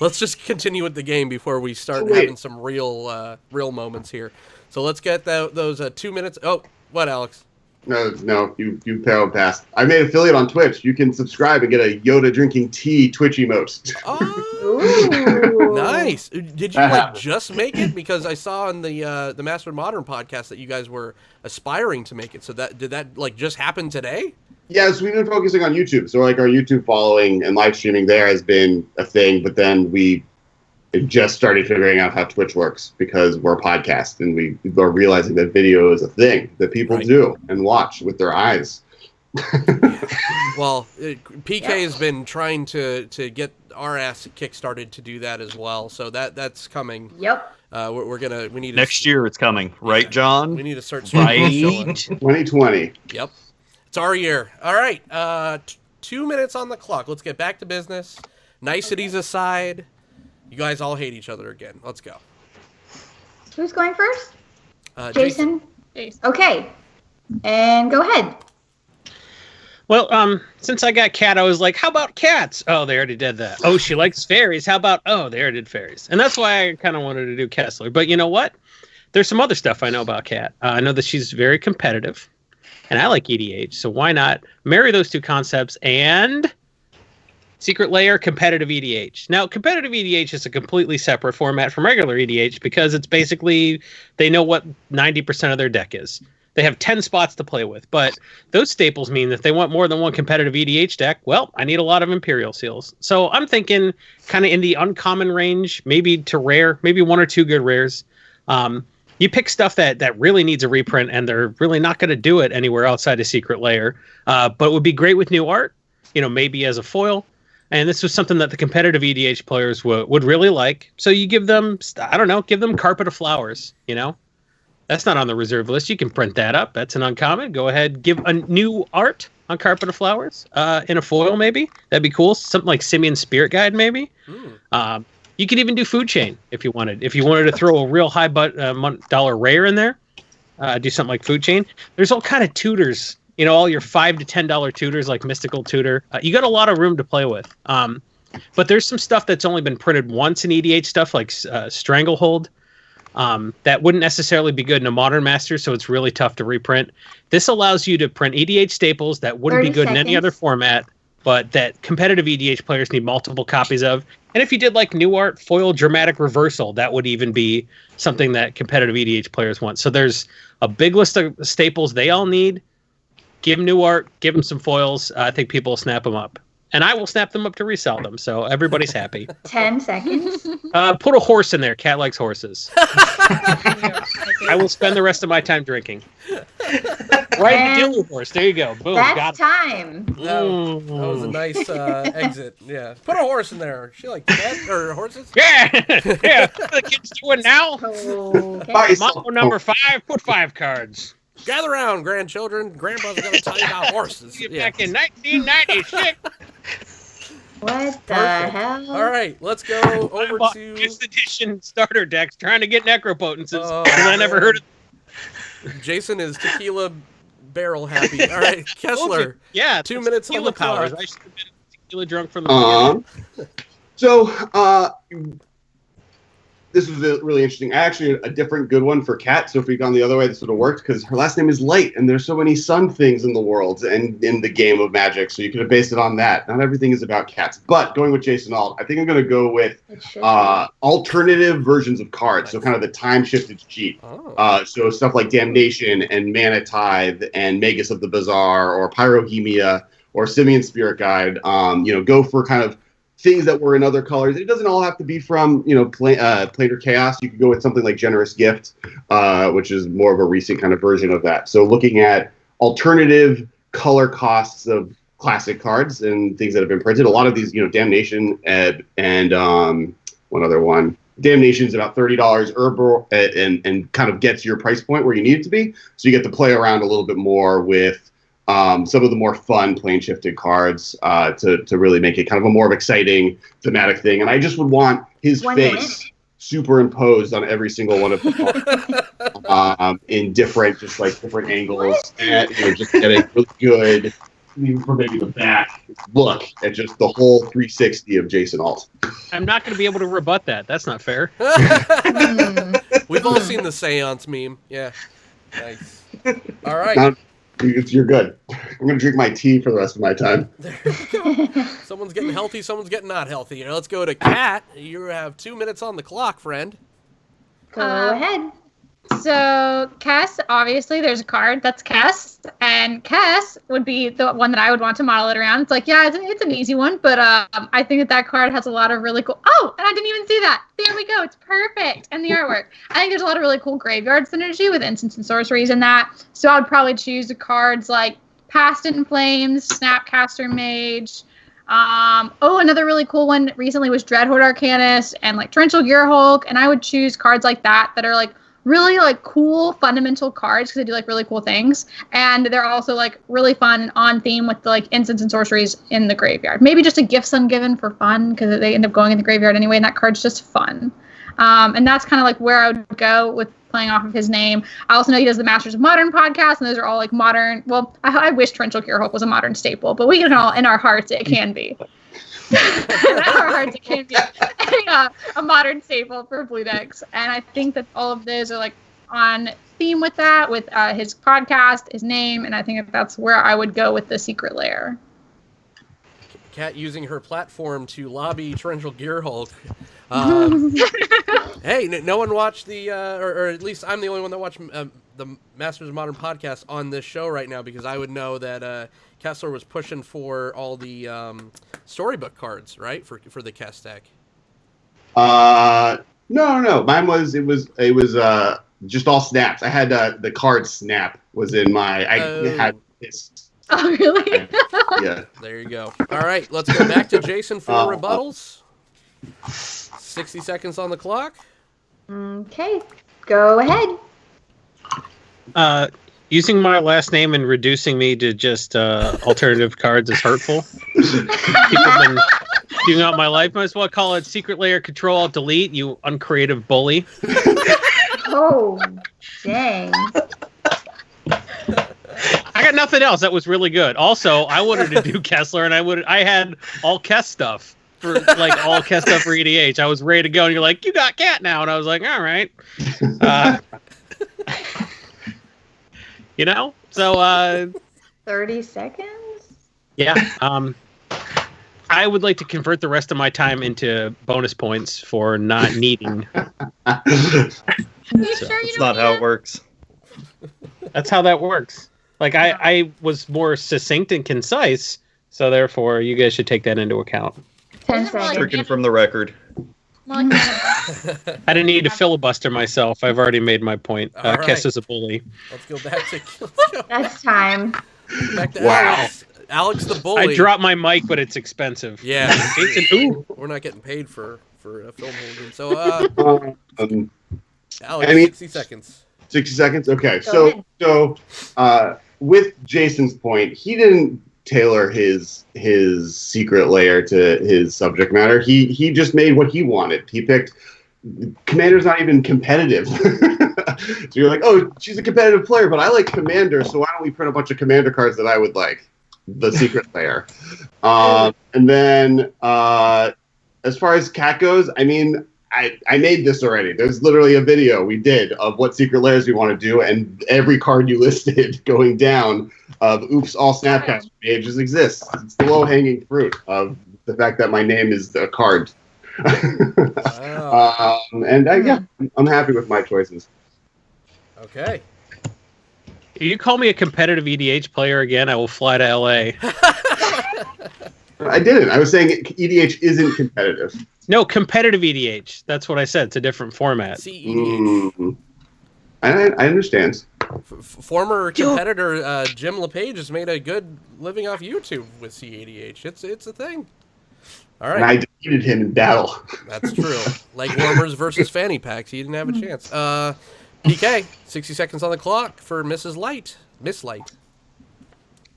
Let's just continue with the game before we start having some real moments here. So let's get those 2 minutes. Oh, what, Alex? No, you powered past. I made an affiliate on Twitch. You can subscribe and get a Yoda drinking tea Twitch emote. Oh, nice. Did you just make it? Because I saw on the Master Modern podcast that you guys were aspiring to make it. So did that just happen today? Yes, we've been focusing on YouTube. So our YouTube following and live streaming there has been a thing, but then we just started figuring out how Twitch works, because we're a podcast and we are realizing that video is a thing that people do and watch with their eyes. Well, PK has been trying to get our ass kickstarted to do that as well, so that's coming. Yep. We need next year. It's coming, right, John? We need to start right. 2020. Yep, it's our year. All right, 2 minutes on the clock. Let's get back to business. Niceties aside. You guys all hate each other again. Let's go. Who's going first? Jason. Okay. And go ahead. Well, since I got cat, I was like, how about cats? Oh, they already did that. Oh, she likes fairies. How about, oh, they already did fairies. And that's why I kind of wanted to do Kessler. But you know what? There's some other stuff I know about Cat. I know that she's very competitive, and I like EDH. So why not marry those two concepts and... Secret Lair, competitive EDH. Now, competitive EDH is a completely separate format from regular EDH, because it's basically, they know what 90% of their deck is. They have 10 spots to play with, but those staples mean that if they want more than one competitive EDH deck, well, I need a lot of Imperial Seals. So I'm thinking kind of in the uncommon range, maybe to rare, maybe one or two good rares. you pick stuff that really needs a reprint, and they're really not going to do it anywhere outside of Secret Lair. But it would be great with new art, maybe as a foil. And this was something that the competitive EDH players would really like. So you give them, I don't know, give them Carpet of Flowers, That's not on the reserve list. You can print that up. That's an uncommon. Go ahead, give a new art on Carpet of Flowers in a foil, maybe. That'd be cool. Something like Simian Spirit Guide, maybe. You could even do Food Chain if you wanted. If you wanted to throw a real high dollar rare in there, do something like Food Chain. There's all kind of tutors. All your $5 to $10 tutors like Mystical Tutor. You got a lot of room to play with. But there's some stuff that's only been printed once in EDH stuff, like Stranglehold. That wouldn't necessarily be good in a Modern Master, so it's really tough to reprint. This allows you to print EDH staples that wouldn't be good in any other format, but that competitive EDH players need multiple copies of. And if you did like new art, foil dramatic reversal, that would even be something that competitive EDH players want. So there's a big list of staples they all need. Give them new art, give them some foils. I think people will snap them up. And I will snap them up to resell them, so everybody's happy. 10 seconds. Put a horse in there. Cat likes horses. I will spend the rest of my time drinking. Right, the horse. There you go. Boom. That's time. That was a nice exit. Yeah. Put a horse in there. She like cat or horses? Yeah. Yeah. What are the kids doing now? Okay. Motto number 5, put 5 cards. Gather around, grandchildren. Grandpa's going to tell you about horses. Back in 1996. What the hell? All right, let's go over to this edition starter decks trying to get necropotences because I never heard of. Jason is tequila barrel happy. All right, Kessler. Yeah, 2 minutes on the powers. clock. I should have been tequila drunk from the beginning. So, this was really interesting. Actually, a different good one for Kat. So if we'd gone the other way, this would have worked because her last name is Light, and there's so many sun things in the world and in the game of Magic. So you could have based it on that. Not everything is about cats. But going with Jason Alt, I think I'm going to go with alternative versions of cards. So kind of the time-shifted cheat. So stuff like Damnation and Mana Tithe and Magus of the Bazaar or Pyrohemia or Simian Spirit Guide. Go for kind of things that were in other colors. It doesn't all have to be from, Planar Chaos. You could go with something like Generous Gift, which is more of a recent kind of version of that. So looking at alternative color costs of classic cards and things that have been printed. A lot of these, Damnation and one other one. Damnation's about $30 Herbal and kind of gets your price point where you need it to be. So you get to play around a little bit more with some of the more fun plane shifted cards to really make it kind of a more exciting thematic thing. And I just would want his face superimposed on every single one of the cards in different angles. And just get a really good, even for maybe the back, look at just the whole 360 of Jason Alt. I'm not going to be able to rebut that. That's not fair. We've all seen the Seance meme. Yeah. Nice. All right. You're good. I'm going to drink my tea for the rest of my time. There you go. Someone's getting healthy, someone's getting not healthy. Let's go to Kat. You have 2 minutes on the clock, friend. Go ahead. So Kess, obviously there's a card that's Kess, and Kess would be the one that I would want to model it around. It's like, yeah, it's an easy one, but I think that card has a lot of really cool. Oh, and I didn't even see that. There we go. It's perfect. And the artwork. I think there's a lot of really cool graveyard synergy with instants and sorceries in that. So I would probably choose the cards like Past in Flames, Snapcaster Mage. Another really cool one recently was Dreadhorde Arcanist and like Torrential Gearhulk, and I would choose cards like that are like really like cool fundamental cards because they do like really cool things, and they're also like really fun and on theme with the like instants and sorceries in the graveyard. Maybe just a Gifts Ungiven for fun because they end up going in the graveyard anyway, and that card's just fun. And that's kind of like where I would go with playing off of his name. I also know he does the Masters of Modern podcast, and those are all like modern. Well, I wish Torrential Gearhulk was a modern staple, but we can all, in our hearts, it can be. In our hearts, it can be a modern staple for Blue Decks. And I think that all of those are like on theme with that, with his podcast, his name, and I think that's where I would go with the Secret Lair. Kat using her platform to lobby Torrential Gearhulk. Hey, no one watched the, or at least I'm the only one that watched the Masters of Modern podcast on this show right now, because I would know that Kessler was pushing for all the storybook cards, right, for the Kess deck. No. Mine was it was just all snaps. I had the card snap was in my. I had this. Oh, really? Yeah. There you go. All right, let's go back to Jason for rebuttals. 60 seconds on the clock. Okay, go ahead. Using my last name and reducing me to just alternative cards is hurtful. People have been spewing out my life. Might as well call it Secret Layer Control Alt Delete, you uncreative bully. Oh, dang. I got nothing else. That was really good. Also, I wanted to do Kessler, and I had all Kess stuff for all Kess stuff for EDH. I was ready to go, and you're like, "You got cat now," and I was like, "All right." So 30 seconds. Yeah. I would like to convert the rest of my time into bonus points for not needing. That's not how it works. That's how that works. I was more succinct and concise, so therefore you guys should take that into account. 10 seconds. Stricken from the record. I didn't need to filibuster myself. I've already made my point. All right. Kess is a bully. Let's go back to That's time. Alex. Alex the bully. I dropped my mic, but it's expensive. Yeah. Ooh. We're not getting paid for a film holding. So, Alex, 60 seconds. 60 seconds? Okay. Go So with Jason's point, he didn't tailor his secret layer to his subject matter. He just made what he wanted. He picked Commander's not even competitive. So you're like, oh, she's a competitive player, but I like Commander, so why don't we print a bunch of Commander cards that I would like? The secret layer. And then as far as Cat goes, I mean, I made this already. There's literally a video we did of what secret layers we want to do, and every card you listed going down of oops, all Snapcaster pages exists. It's the low-hanging fruit of the fact that my name is a card. Wow. I'm happy with my choices. Okay. If you call me a competitive EDH player again, I will fly to LA. I didn't. I was saying EDH isn't competitive. No, competitive EDH. That's what I said. It's a different format. CEDH. I understand. Former competitor Jim LePage has made a good living off YouTube with CADH. It's a thing. All right. And I defeated him in battle. That's true. Like Warmers versus Fanny Packs. He didn't have a chance. PK, 60 seconds on the clock for Mrs. Light. Miss Light.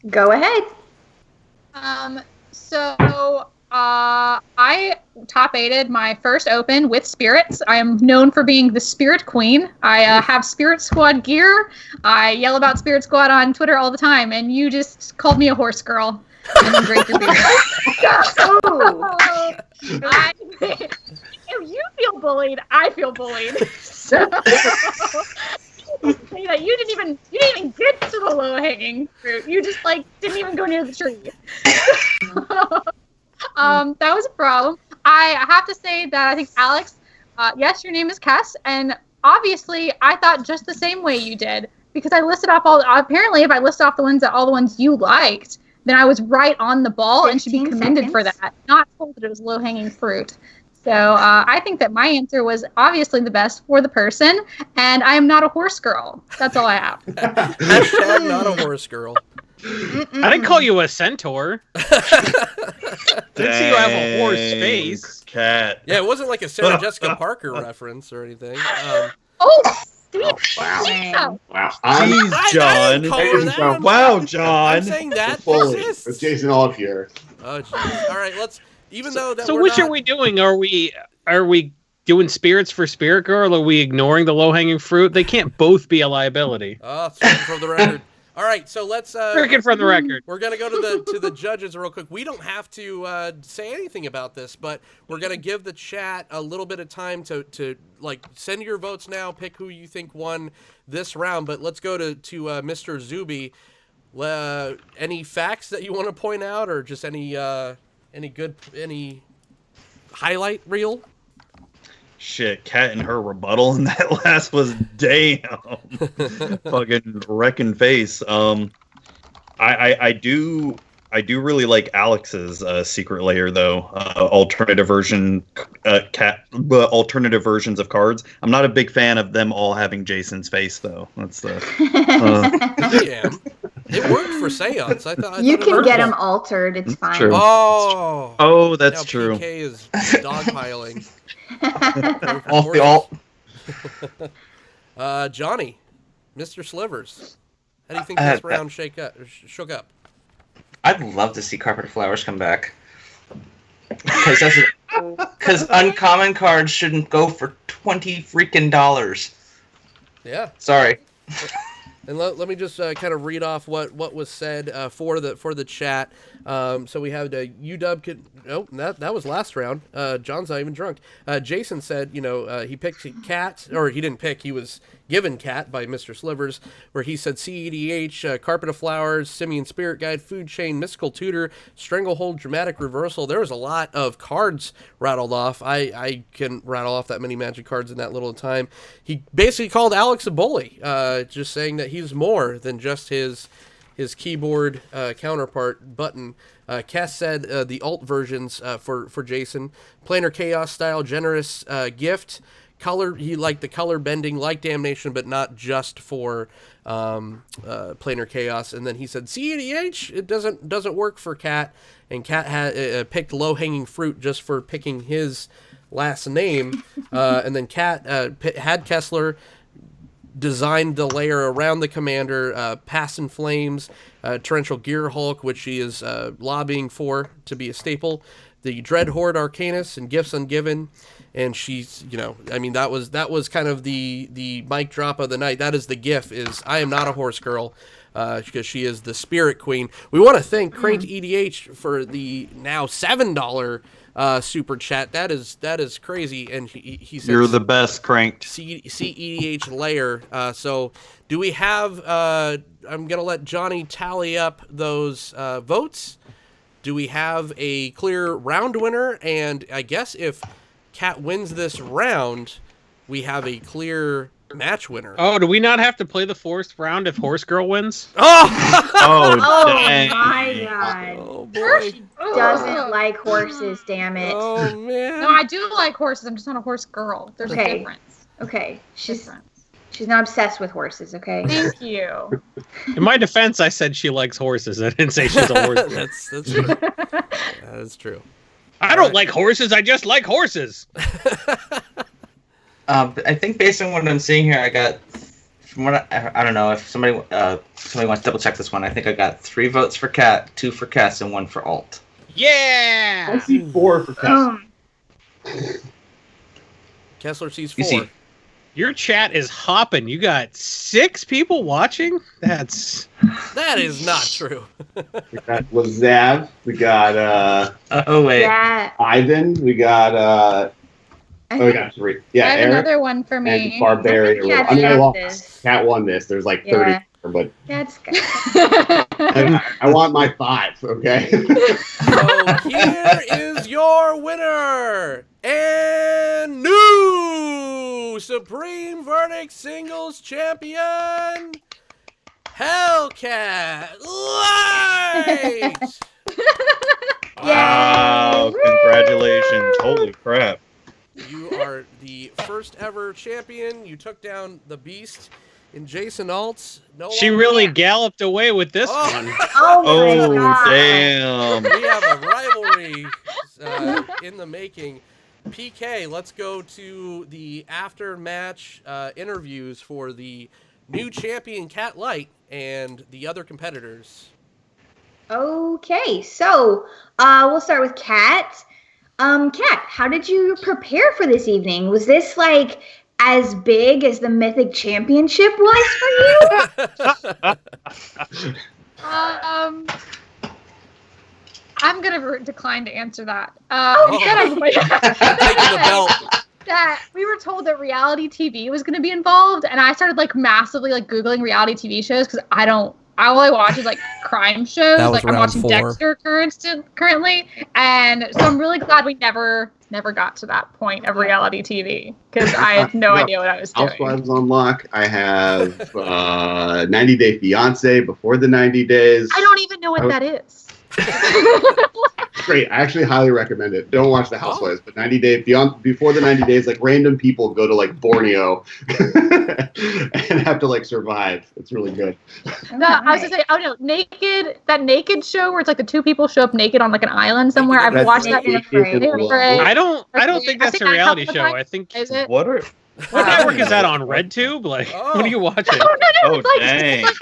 Go ahead. I top 8'd my first open with spirits. I am known for being the Spirit Queen. I have Spirit Squad gear. I yell about Spirit Squad on Twitter all the time, and you just called me a horse girl. And great to be here. If you feel bullied, I feel bullied. So say that you didn't even get to the low hanging fruit. You just didn't even go near the tree. That was a problem. I have to say that I think Alex, yes, your name is Kess, and obviously I thought just the same way you did, because I listed off apparently if I list off all the ones you liked, then I was right on the ball and should be commended for that, not told that it was low-hanging fruit. So I think that my answer was obviously the best for the person, and I am not a horse girl. That's all I have. Hashtag not a horse girl. I didn't call you a centaur. I didn't see you have a horse face. Cat. Yeah, it wasn't like a Sarah Jessica Parker reference or anything. Wow. Wow. Jeez, John. Wow, John. I'm saying that Fully. exists. With Jason Olive here. Oh, geez. All right, let's. Even though that. So which are we doing? Are we doing spirits for Spirit Girl? Or are we ignoring the low hanging fruit? They can't both be a liability. Stricken from the record. All right, so let's. Stricken from the record. We're gonna go to the judges real quick. We don't have to say anything about this, but we're gonna give the chat a little bit of time to send your votes now. Pick who you think won this round. But let's go to Mr. Zuby. Any facts that you want to point out, or just any highlight reel? Shit, Cat and her rebuttal in that last was damn. Fucking wrecking face. I do I do really like Alex's secret layer though. Alternative versions of cards. I'm not a big fan of them all having Jason's face though. That's the. Damn. It worked for Seance. I thought You it can worked. get them altered. It's fine. True. Oh, that's now true. PK is dogpiling. Off the alt. Johnny, Mr. Slivers. How do you think this round shook up? I'd love to see Carpet Flowers come back. Because uncommon cards shouldn't go for $20 freaking. Yeah. Sorry. And let me just kind of read off what was said for the chat. So we have UW. That was last round. John's not even drunk. Jason said, he picked Cat, or he didn't pick. He was given Cat by Mr. Slivers, where he said CEDH, Carpet of Flowers, Simian Spirit Guide, Food Chain, Mystical Tutor, Stranglehold, Dramatic Reversal. There was a lot of cards rattled off. I can rattle off that many Magic cards in that little time. He basically called Alex a bully, just saying that he's more than just his keyboard counterpart button. Cass said the alt versions for Jason. Planar Chaos style, generous gift. Color, he liked the color bending like Damnation, but not just for Planar Chaos. And then he said CEDH, it doesn't work for Cat. And Cat had picked Low Hanging Fruit just for picking his last name. And then Cat had Kessler designed the layer around the commander, Pass in Flames, Torrential Gear Hulk, which she is lobbying for to be a staple, the Dread Horde Arcanus, and Gifts Ungiven. And she's, that was kind of the mic drop of the night. That is the gif, is I am not a horse girl, because she is the spirit queen. We want to thank Cranked EDH for the now $7 super chat. That is crazy. And he said, "You're the best, Cranked." CEDH layer. So do we have, I'm going to let Johnny tally up those votes. Do we have a clear round winner? And I guess if Cat wins this round, we have a clear match winner. Oh, do we not have to play the fourth round if Horse Girl wins? Oh! Oh dang. my god. Oh, boy. Doesn't like horses, damn it. Oh, man. No, I do like horses. I'm just not a horse girl. There's Okay. a difference. Okay. She's not obsessed with horses, okay? Thank you. In my defense, I said she likes horses. I didn't say she's a horse girl. That's true. That's true. I don't like horses. I just like horses. I think based on what I'm seeing here, I got, from what I don't know if somebody wants to double check this one. I think I got 3 votes for Cat, 2 for Cass, and 1 for Alt. Yeah. I see 4 for Kessler. Kessler sees 4. You see, Your chat is hopping. You got 6 people watching? That is not true. We got Lazav. We got oh wait, Yeah. Ivan. We got we got 3. Yeah, I have Eric another one for and me. Barbarian. Yeah, I mean, I got lost. this. Cat won this. There's like 30, Yeah. but That's good. I want my 5. Okay. So here is your winner and new Supreme Verdict Singles Champion, Hellcat Light! Wow! Congratulations! Holy crap! You are the first ever champion. You took down the beast in Jason Altz. No she longer- really galloped away with this Oh. one. Oh my god. Damn! We have a rivalry in the making. PK, let's go to the after-match interviews for the new champion Cat Light and the other competitors. Okay, so we'll start with Kat. Kat, how did you prepare for this evening? Was this like as big as the Mythic Championship was for you? I'm gonna decline to answer that. Taking the belt. That we were told that reality TV was gonna be involved, and I started like massively like googling reality TV shows because all I watch is like crime shows. That was Like I'm round watching 4. Dexter currently, and so I'm really glad we never got to that point of reality TV because I had no idea what I was doing. Housewives on lock. I have 90 Day Fiance before the 90 days. I don't even know what that is. Great. I actually highly recommend it. Don't watch The Housewives, but 90 days before the 90 days, like random people go to like Borneo and have to like survive. It's really good. No, I was gonna say, that naked show where it's like the two people show up naked on like an island somewhere. I've watched that. I don't think that's a reality show. I think is it? What network is that on? RedTube? Like, what are you watching? Oh, dang. I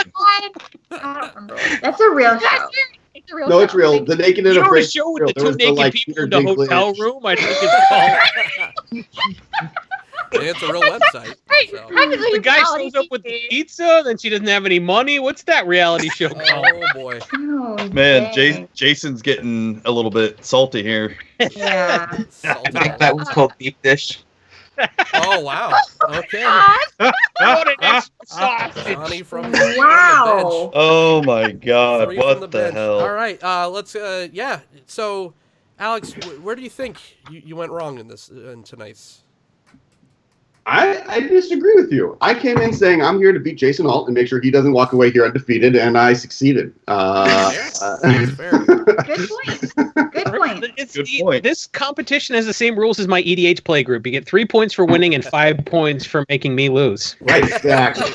don't remember. That's a real show. It's a real No, show. it's real. The Naked and You know the Afraid. show with the There two was naked like, people in Peter the hotel Dinklage. room? I think it's called. It's a real website. Hey, So. technically, The guy reality shows up with the TV. pizza, then she doesn't have any money. What's that reality show called? Oh boy. Oh, Man, dang. Jason's getting a little bit salty here. Yeah. I Salty. think that was called Deep Dish. Oh wow. Okay. What an extra sausage. Johnny from Wow. Oh my God! Three from What the the bench. hell? All right, let's. Yeah. So, Alex, where do you think you went wrong in this in tonight's? I disagree with you. I came in saying I'm here to beat Jason Alt and make sure he doesn't walk away here undefeated, and I succeeded. That's fair. Good point. Good point. Good point. This competition has the same rules as my EDH play group. You get 3 points for winning and 5 points for making me lose. Right, exactly.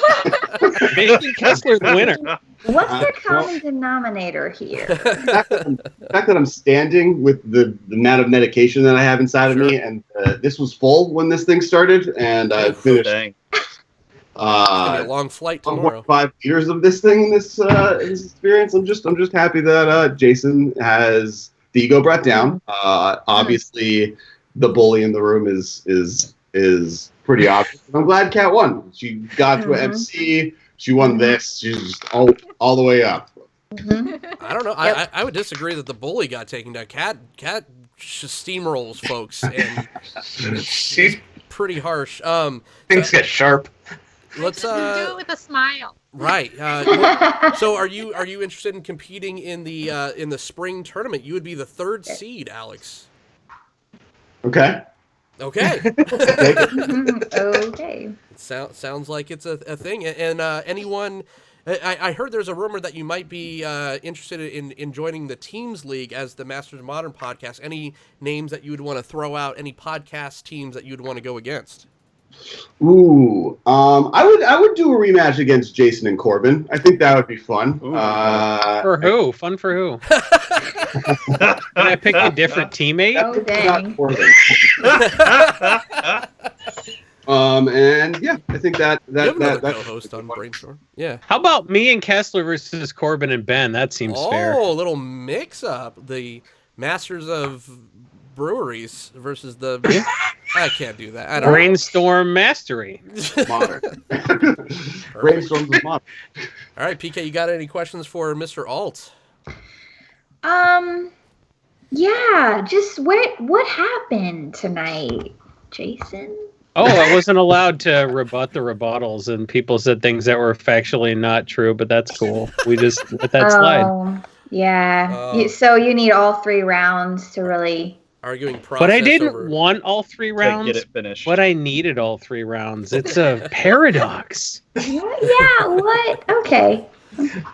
Making Kessler the winner. What's the common denominator here? The fact that I'm standing with the amount of medication that I have inside of me, and this was full when this thing started, and I finished Dang. It's gonna be a long flight tomorrow. 5 liters of this thing in this experience. I'm just happy that Jason has the ego brought down. Obviously, the bully in the room is pretty obvious. I'm glad Kat won. She got to MC. She won this. She's just all the way up. I don't know. I would disagree that the bully got taken down. Cat just steamrolls folks, and She's pretty harsh. things get sharp. Let's Do it with a smile. right. So are you interested in competing in the spring tournament? You would be the 3rd seed, Alex. Okay. Okay. Okay. Sounds like it's a thing. And anyone, I heard there's a rumor that you might be interested in joining the Teams League as the Masters of Modern podcast. Any names that you would want to throw out? Any podcast teams that you'd want to go against? Ooh. I would do a rematch against Jason and Corbin. I think that would be fun. For who? Fun for who? Can I pick a different teammate? Oh, Not dang. Corbin. And yeah, I think You have another that co-host on Brainstorm. Yeah. How about me and Kessler versus Corbin and Ben? That seems fair. Oh, a little mix-up. The Masters of Breweries versus the... I can't do that. I don't know. Brainstorm mastery. modern. Brainstorms with modern. All right, PK, you got any questions for Mr. Alt? Yeah, just what happened tonight, Jason? Oh, I wasn't allowed to rebut the rebuttals, and people said things that were factually not true, but that's cool. We just let that slide. Yeah. So you need all 3 rounds to really... Arguing process. But I didn't over... want all 3 rounds. Get it finished. But I needed all 3 rounds. It's a paradox. Yeah, what? Okay.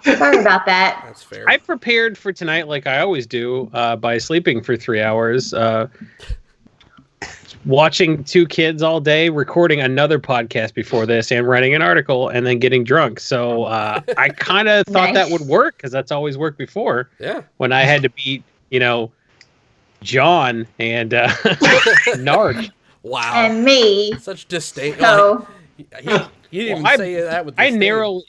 Sorry about that. That's fair. I prepared for tonight like I always do by sleeping for 3 hours, watching 2 kids all day, recording another podcast before this, and writing an article, and then getting drunk. So I kind of thought that would work because that's always worked before. Yeah. When I had to beat, John and Narc. Wow. And me. Such disdain. So He didn't even say that with I disdain. narrowly,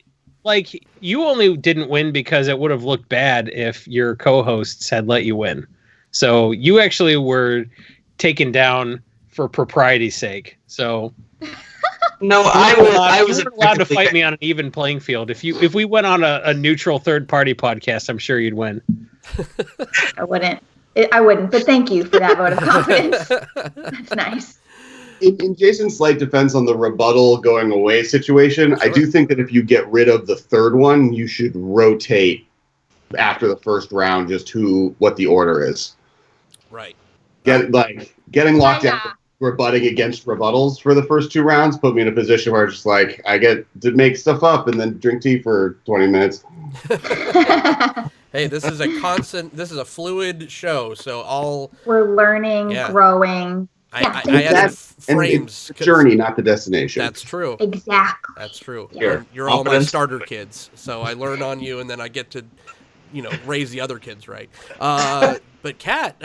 you only didn't win because it would have looked bad if your co-hosts had let you win. So you actually were taken down for propriety's sake. So No, I was allowed to fight me on an even playing field. If we went on a neutral third-party podcast, I'm sure you'd win. I wouldn't, but thank you for that vote of confidence. That's nice. In Jason's slight defense on the rebuttal going away situation, I do think that if you get rid of the 3rd one, you should rotate after the 1st round just what the order is. Right. Getting locked down rebutting against rebuttals for the first 2 rounds put me in a position where just I get to make stuff up and then drink tea for 20 minutes. Hey, this is a fluid show, so we're learning, Yeah. growing. I added frames. It's the journey, not the destination. That's true. Exactly. That's true. Here, You're all my confidence. starter kids, so I learn on you, and then I get to, raise the other kids right. But Kat,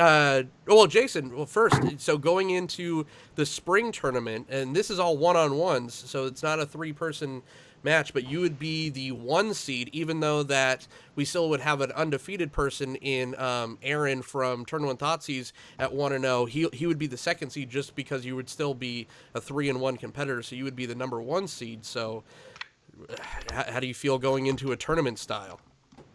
Jason, first, so going into the spring tournament, and this is all one-on-ones, so it's not a 3-person match, but you would be the 1 seed, even though that we still would have an undefeated person in Aaron from Turn 1 Thoughtseize at 1-0. He would be the 2nd seed just because you would still be a 3-1 competitor, so you would be the number 1 seed. So how do you feel going into a tournament style?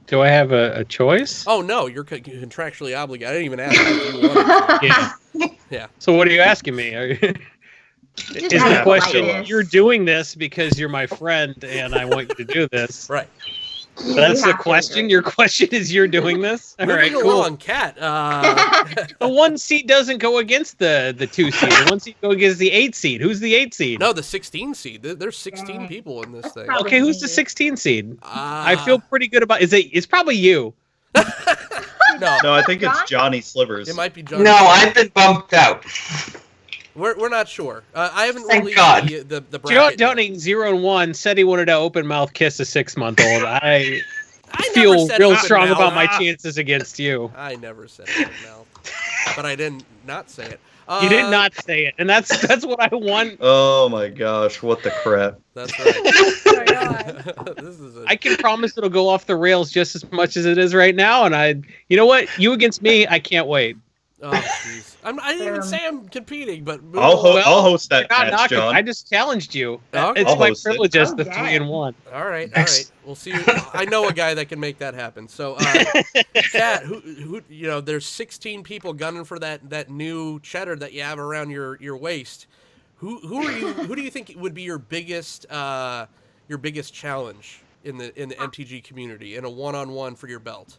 Do I have a choice? Oh, no, you're contractually obligated. I didn't even ask if you wanted to. Yeah. Yeah. So what are you asking me? Is the question, you're doing this because you're my friend and I want you to do this? Right. That's the question? Your question is you're doing this? All right, Moving cool. along, Kat. The 1 seed doesn't go against the 2 seed. The 1 seed goes against the 8 seed. Who's the 8 seed? No, the 16 seed. There's 16 people in this thing. Okay, who's the 16 seed? I feel pretty good about it's probably you. No, I think it's Johnny Slivers. it might be John. No, I've been bumped out. We're not sure. I haven't Thank released God. the bracket. Jon yet. Dunning 0-1 said he wanted to open mouth kiss a 6-month-old. I I never feel said real open strong mouth. about my chances against you. I never said open mouth, but I didn't not say it. You did not say it, and that's what I want. Oh my gosh, what the crap. That's right. Oh my God. This is I can promise it'll go off the rails just as much as it is right now, and you know what? You against me, I can't wait. oh jeez. I didn't even say I'm competing, but I'll host that You're not match, knocking. John. I just challenged you. Okay. It's I'll my host it. privilege as the Okay. 3-1. All right. We'll see. I know a guy that can make that happen. So, Kat, who there's 16 people gunning for that new cheddar that you have around your waist. Who do you think would be your biggest challenge in the MTG community in a 1-on-1 for your belt?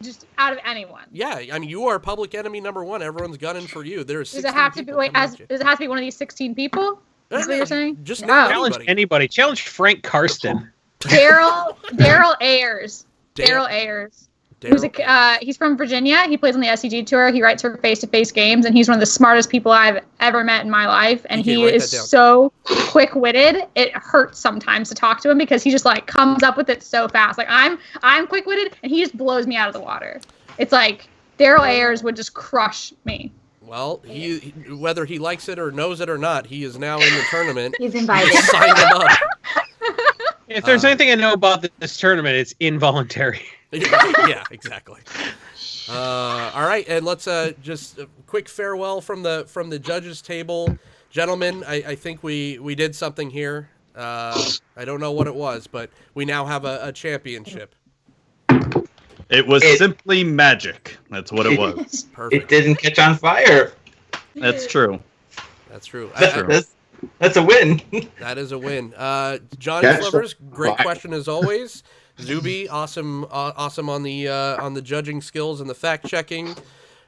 Just out of anyone. Yeah, I mean you are public enemy number 1. Everyone's gunning for Does you. There's it have to be does it have to be one of these 16 people? That's what you're saying? Just Oh. Challenge anybody. Challenge Frank Karsten. Daryl Ayers. Daryl Ayers. He's from Virginia. He plays on the SCG tour. He writes for face-to-face games, and he's one of the smartest people I've ever met in my life. And Okay, he write is that down. so quick-witted. It hurts sometimes to talk to him because he just like comes up with it so fast. Like I'm quick-witted, and he just blows me out of the water. It's like Daryl Ayers would just crush me. Well, he whether he likes it or knows it or not, he is now in the tournament. He's invited. You signed him up. If there's anything I know about this tournament, it's involuntary. Yeah, exactly. All right, and let's just a quick farewell from the judges table, gentlemen. I think we did something here. I don't know what it was, but we now have a championship. It was simply magic. That's what it was. Perfect. It didn't catch on fire. That's true. That's true. That's a win. That is a win. Johnny Slivers, great question as always. Zuby, awesome on the judging skills and the fact checking.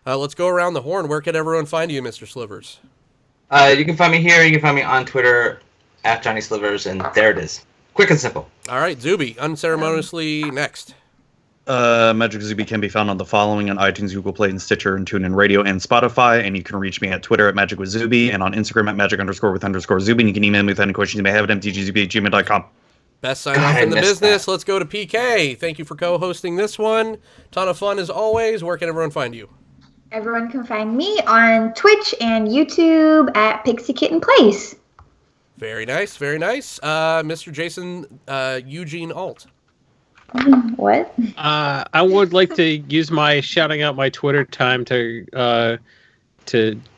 Let's go around the horn. Where can everyone find you, Mr. Slivers? You can find me here. You can find me on Twitter at Johnny Slivers, and there it is. Quick and simple. All right, Zuby, unceremoniously next. Magic Zuby can be found on the following on iTunes, Google Play, and Stitcher, and TuneIn Radio, and Spotify. And you can reach me at Twitter at Magic with Zuby, and on Instagram at Magic_with_Zuby. And you can email me with any questions you may have at mtgzuby@gmail.com. Best sign off in the business. Let's go to PK. Thank you for co-hosting this one. Ton of fun as always. Where can everyone find you? Everyone can find me on Twitch and YouTube at Pixie Kitten Place. Very nice, very nice. Mr. Jason Eugene Alt. What? I would like to use my shouting out my Twitter time to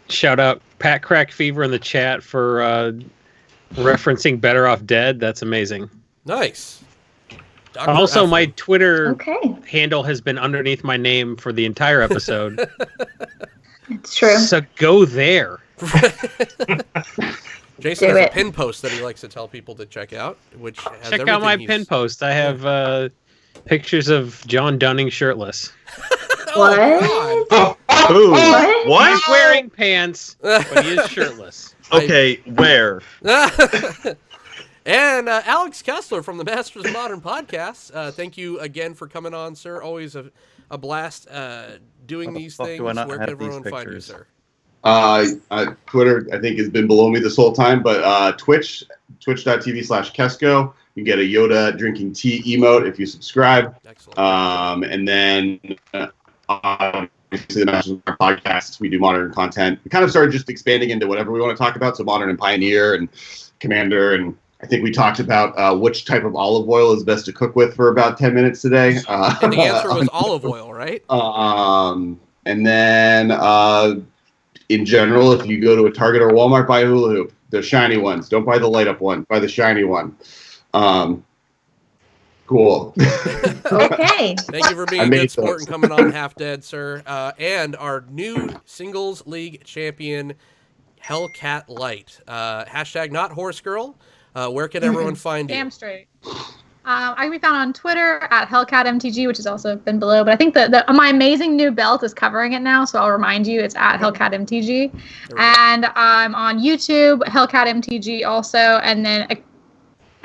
shout out Pat Crack Fever in the chat for referencing Better Off Dead. That's amazing. Nice. Also, my Twitter Okay. handle has been underneath my name for the entire episode. It's true. So go there. Jason Do has a it. pin post that he likes to tell people to check out, which has Check out my everything pin post. I have pictures of Jon Dunning shirtless. What? God. Ooh, What? what? He's wearing pants, but he is shirtless. Okay, where? And Alex Kessler from the Masters of Modern podcast. Thank you again for coming on, sir. Always a blast doing these things. Do I not Where have can everyone these find you, pictures? sir? Twitter, I think, has been below me this whole time, but twitch.tv/Kesco. You can get a Yoda drinking tea emote if you subscribe. Excellent. And then obviously the Masters of Modern podcast, we do modern content. We kind of started just expanding into whatever we want to talk about, so modern and pioneer and commander, and I think we talked about which type of olive oil is best to cook with for about 10 minutes today. And the answer was olive oil, right? And then in general, if you go to a Target or Walmart, buy a hula hoop. The shiny ones. Don't buy the light up one. Buy the shiny one. Cool. Okay. Thank you for being a good sport and coming on Half Dead, sir. And our new singles league champion, Hellcat Light. Hashtag not horse girl. Where can everyone find you? Damn straight. I can be found on Twitter at HellcatMTG, which has also been below. But I think that my amazing new belt is covering it now, so I'll remind you it's at HellcatMTG. And I'm on YouTube, HellcatMTG also. And then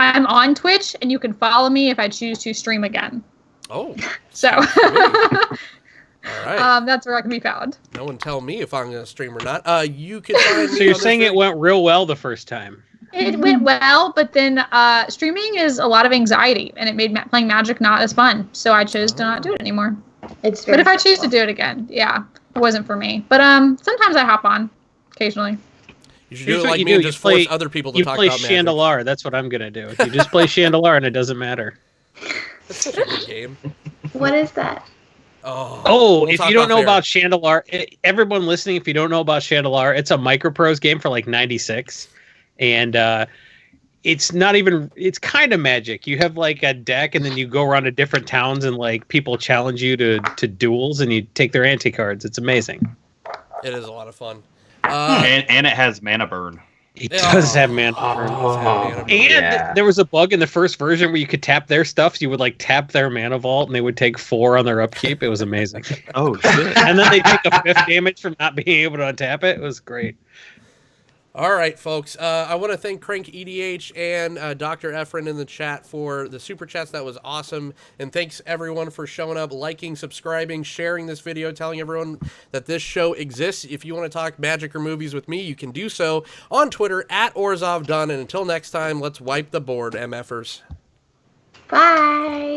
I'm on Twitch, and you can follow me if I choose to stream again. Oh. So All right. that's where I can be found. No one tell me if I'm going to stream or not. You can find me So you're on saying it went real well the first time? It went well, but then streaming is a lot of anxiety, and it made playing Magic not as fun. So I chose to not do it anymore. But if I choose to do it again, yeah, it wasn't for me. But sometimes I hop on, occasionally. You should do it like me and just force other people to talk about Magic. You play Chandelar. That's what I'm gonna do. You just play Chandelar, and it doesn't matter. That's such a good game. What is that? We'll if you don't know about Chandelar, everyone listening, if you don't know about Chandelar, it's a microprose game for like 96. And it's not even, it's kind of Magic. You have like a deck, and then you go around to different towns, and like people challenge you to duels, and you take their anti-cards. It's amazing. It is a lot of fun. And it has mana burn. It does have mana burn. And there was a bug in the first version where you could tap their stuff. You would like tap their mana vault, and they would take 4 on their upkeep. It was amazing. Oh, shit. And then they take a 5th damage from not being able to untap it. It was great. All right, folks. I want to thank Crank EDH and Dr. Efren in the chat for the super chats. That was awesome. And thanks, everyone, for showing up, liking, subscribing, sharing this video, telling everyone that this show exists. If you want to talk Magic or movies with me, you can do so on Twitter at OrzovDunn. And until next time, let's wipe the board, MFers. Bye.